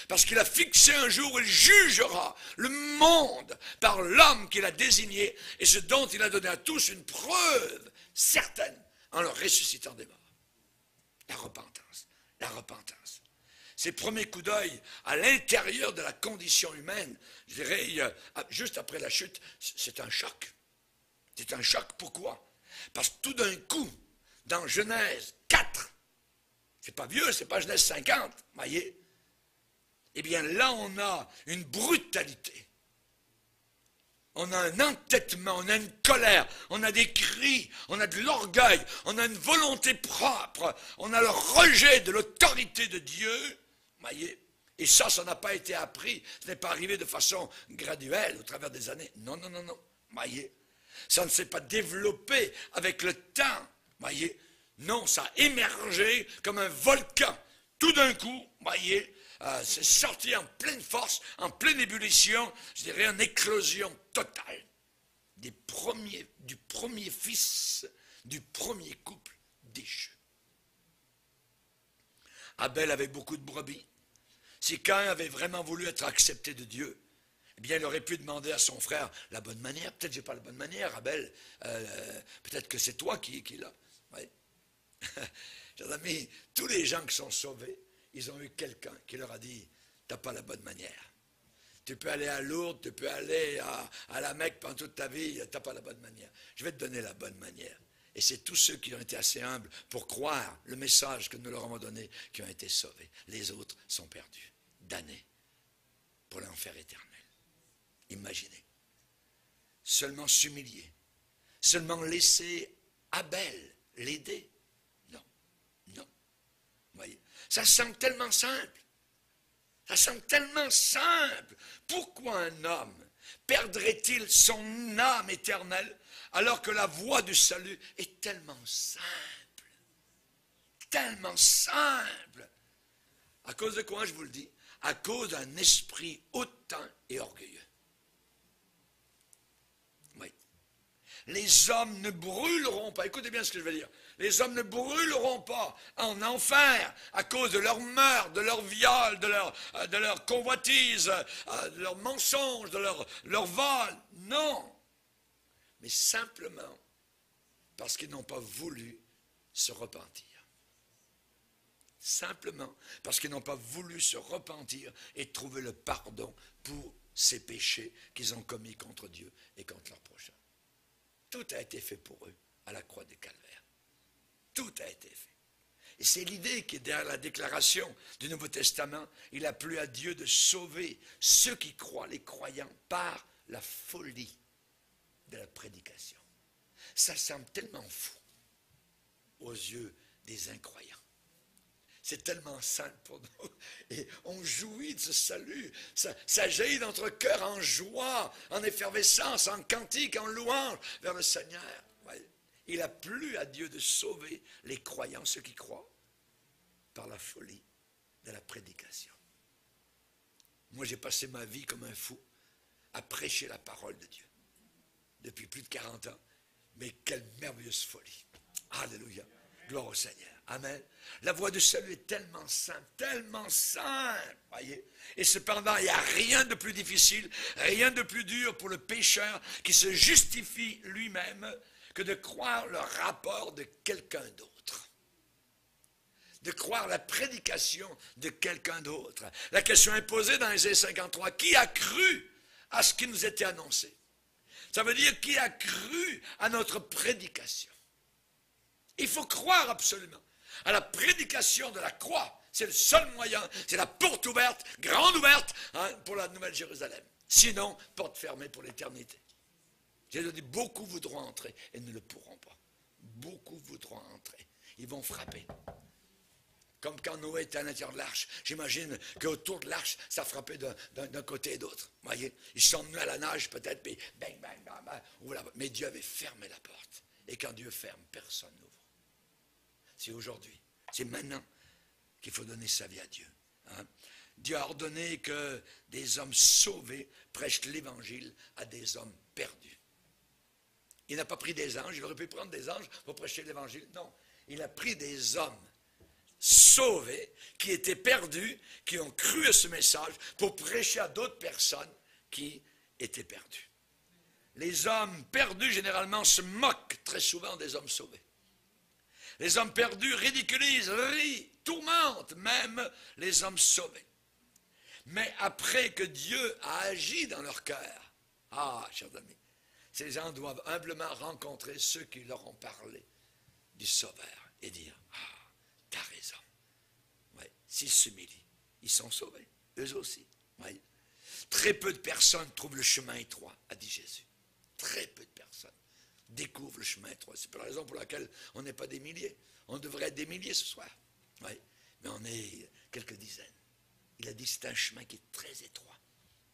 Parce qu'il a fixé un jour où il jugera le monde par l'homme qu'il a désigné et ce dont il a donné à tous une preuve certaine en le ressuscitant des morts. La repentance, la repentance. Ces premiers coups d'œil à l'intérieur de la condition humaine, je dirais, juste après la chute, c'est un choc. C'est un choc, pourquoi? Parce que tout d'un coup, dans Genèse 4, c'est pas vieux, c'est pas Genèse 50, voyez? Eh bien là, on a une brutalité. On a un entêtement, on a une colère, on a des cris, on a de l'orgueil, on a une volonté propre, on a le rejet de l'autorité de Dieu, voyez, Et ça n'a pas été appris, ce n'est pas arrivé de façon graduelle au travers des années. Non, non, non, non. Voyez, ça ne s'est pas développé avec le temps. Voyez, non, ça a émergé comme un volcan. Tout d'un coup, voyez, c'est sorti en pleine force, en pleine ébullition, je dirais une éclosion totale du premier fils, du premier couple déchu. Abel avait beaucoup de brebis. Si Caïn avait vraiment voulu être accepté de Dieu, eh bien, il aurait pu demander à son frère la bonne manière. Peut-être que je n'ai pas la bonne manière, Abel. Peut-être que c'est toi qui l'as. Oui. Chers amis, tous les gens qui sont sauvés, ils ont eu quelqu'un qui leur a dit, tu n'as pas la bonne manière. Tu peux aller à Lourdes, tu peux aller à la Mecque pendant toute ta vie, tu n'as pas la bonne manière. Je vais te donner la bonne manière. Et c'est tous ceux qui ont été assez humbles pour croire le message que nous leur avons donné qui ont été sauvés. Les autres sont perdus, damnés pour l'enfer éternel. Imaginez. Seulement s'humilier. Seulement laisser Abel l'aider. Non, non. Voyez, ça semble tellement simple. Ça semble tellement simple. Pourquoi un homme perdrait-il son âme éternelle alors que la voie du salut est tellement simple? Tellement simple. À cause de quoi, je vous le dis? À cause d'un esprit hautain et orgueilleux. Oui. Les hommes ne brûleront pas, écoutez bien ce que je veux dire, les hommes ne brûleront pas en enfer à cause de leur meurtre, de leur viol, de leur convoitise, de leur mensonge, de leur vol. Non. Mais simplement parce qu'ils n'ont pas voulu se repentir. Simplement parce qu'ils n'ont pas voulu se repentir et trouver le pardon pour ces péchés qu'ils ont commis contre Dieu et contre leur prochain. Tout a été fait pour eux à la croix du Calvaire. Tout a été fait. Et c'est l'idée qui est derrière la déclaration du Nouveau Testament. Il a plu à Dieu de sauver ceux qui croient, les croyants, par la folie de la prédication. Ça semble tellement fou aux yeux des incroyants. C'est tellement simple pour nous. Et on jouit de ce salut. Ça jaillit dans notre cœur en joie, en effervescence, en cantique, en louange vers le Seigneur. Il a plu à Dieu de sauver les croyants, ceux qui croient, par la folie de la prédication. Moi, j'ai passé ma vie comme un fou à prêcher la parole de Dieu depuis plus de 40 ans. Mais quelle merveilleuse folie. Alléluia. Gloire au Seigneur. Amen. La voie du salut est tellement simple, voyez. Et cependant, il n'y a rien de plus difficile, rien de plus dur pour le pécheur qui se justifie lui-même que de croire le rapport de quelqu'un d'autre. De croire la prédication de quelqu'un d'autre. La question est posée dans Ésaïe 53. Qui a cru à ce qui nous était annoncé? Ça veut dire qui a cru à notre prédication. Il faut croire absolument à la prédication de la croix. C'est le seul moyen, c'est la porte ouverte, grande ouverte, hein, pour la Nouvelle Jérusalem. Sinon, porte fermée pour l'éternité. Jésus dit, beaucoup voudront entrer et ne le pourront pas. Beaucoup voudront entrer. Ils vont frapper. Comme quand Noé était à l'intérieur de l'arche. J'imagine qu'autour de l'arche, ça frappait d'un côté et d'autre. Vous voyez, ils sont venus à la nage peut-être, puis bang, bang, bang, bang. Mais Dieu avait fermé la porte. Et quand Dieu ferme, personne n'ouvre. C'est aujourd'hui, c'est maintenant qu'il faut donner sa vie à Dieu. Hein? Dieu a ordonné que des hommes sauvés prêchent l'évangile à des hommes perdus. Il n'a pas pris des anges, il aurait pu prendre des anges pour prêcher l'évangile. Non, il a pris des hommes sauvés qui étaient perdus, qui ont cru à ce message pour prêcher à d'autres personnes qui étaient perdues. Les hommes perdus, généralement, se moquent très souvent des hommes sauvés. Les hommes perdus ridiculisent, rient, tourmentent même les hommes sauvés. Mais après que Dieu a agi dans leur cœur, ah, chers amis, ces gens doivent humblement rencontrer ceux qui leur ont parlé du Sauveur et dire, ah, t'as raison. Ouais, s'ils s'humilient, ils sont sauvés, eux aussi. Ouais. Très peu de personnes trouvent le chemin étroit, a dit Jésus. Très peu de personnes découvrent le chemin étroit. C'est la raison pour laquelle on n'est pas des milliers. On devrait être des milliers ce soir. Oui, mais on est quelques dizaines. Il a dit, c'est un chemin qui est très étroit.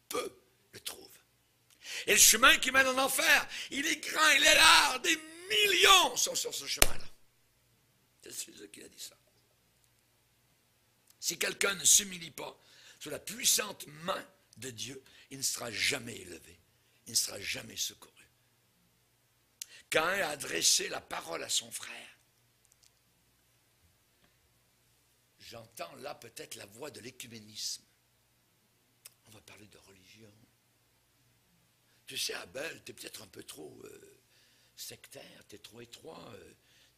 Peu le trouvent. Et le chemin qui mène en enfer, il est grand, il est large, des millions sont sur ce chemin-là. C'est Jésus qui a dit ça. Si quelqu'un ne s'humilie pas sous la puissante main de Dieu, il ne sera jamais élevé, il ne sera jamais secouru. Caïn a adressé la parole à son frère. J'entends là peut-être la voix de l'écuménisme. On va parler de religion. Tu sais, Abel, tu es peut-être un peu trop sectaire, tu es trop étroit,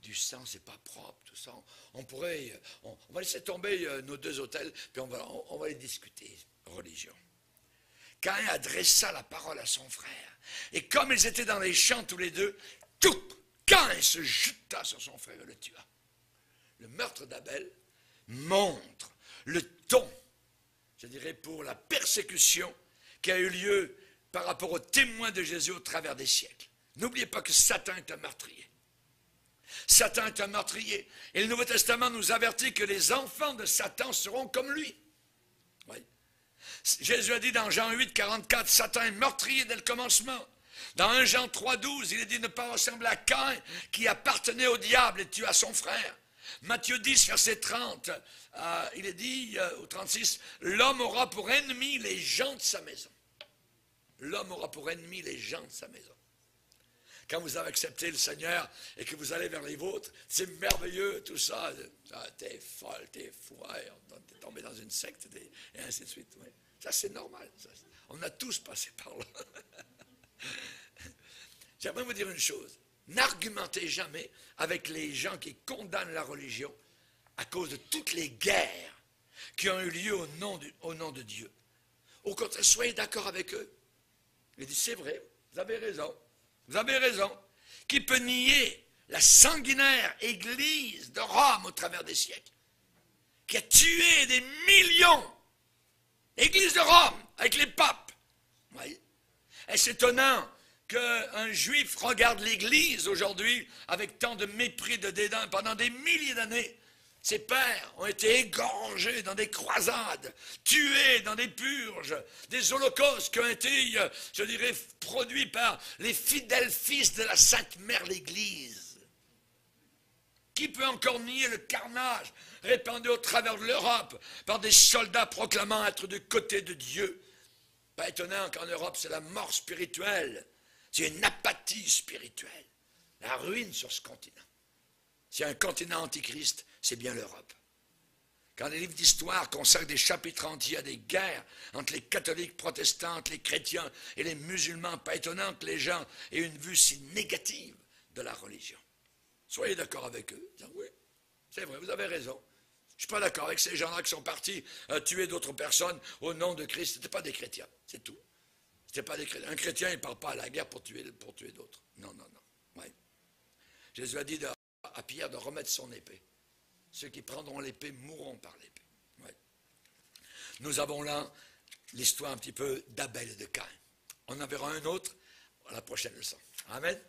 du sang, c'est pas propre, tout ça. On va laisser tomber nos deux autels, puis on va les discuter, religion. Caïn adressa la parole à son frère. Et comme ils étaient dans les champs tous les deux, Caïn se jeta sur son frère et le tua. Le meurtre d'Abel montre le ton, je dirais, pour la persécution qui a eu lieu par rapport aux témoins de Jésus au travers des siècles. N'oubliez pas que Satan est un meurtrier. Satan est un meurtrier. Et le Nouveau Testament nous avertit que les enfants de Satan seront comme lui. Oui. Jésus a dit dans Jean 8, 44, Satan est meurtrier dès le commencement. Dans 1 Jean 3, 12, il est dit ne pas ressembler à Caïn qui appartenait au diable et tua son frère. Matthieu 10, verset 30, il est dit au 36, l'homme aura pour ennemi les gens de sa maison. L'homme aura pour ennemi les gens de sa maison. Quand vous avez accepté le Seigneur et que vous allez vers les vôtres, c'est merveilleux tout ça. T'es folle, t'es fou, t'es tombé dans une secte et ainsi de suite. Ouais. Ça c'est normal. Ça. On a tous passé par là. J'aimerais vous dire une chose. N'argumentez jamais avec les gens qui condamnent la religion à cause de toutes les guerres qui ont eu lieu au nom de Dieu. Au contraire, soyez d'accord avec eux. Il dit, c'est vrai, vous avez raison. Vous avez raison. Qui peut nier la sanguinaire église de Rome au travers des siècles, qui a tué des millions. L'église de Rome, avec les papes. Oui. Est-ce étonnant qu'un juif regarde l'église aujourd'hui avec tant de mépris, de dédain pendant des milliers d'années? Ses pères ont été égorgés dans des croisades, tués dans des purges, des holocaustes qui ont été, je dirais, produits par les fidèles fils de la Sainte Mère l'Église. Qui peut encore nier le carnage répandu au travers de l'Europe par des soldats proclamant être du côté de Dieu? Pas étonnant qu'en Europe, c'est la mort spirituelle, c'est une apathie spirituelle, la ruine sur ce continent. S'il y a un continent antichrist, c'est bien l'Europe. Quand les livres d'histoire consacrent des chapitres entiers à des guerres entre les catholiques, protestants, entre les chrétiens et les musulmans, pas étonnant que les gens aient une vue si négative de la religion. Soyez d'accord avec eux. Oui, c'est vrai, vous avez raison. Je ne suis pas d'accord avec ces gens-là qui sont partis tuer d'autres personnes au nom de Christ. Ce n'étaient pas des chrétiens, c'est tout. C'était pas des chrétiens. Un chrétien, il ne part pas à la guerre pour tuer d'autres. Non, non, non. Ouais. Jésus a dit à Pierre de remettre son épée. Ceux qui prendront l'épée mourront par l'épée. Ouais. Nous avons là l'histoire un petit peu d'Abel et de Caïn. On en verra un autre à la prochaine leçon. Amen.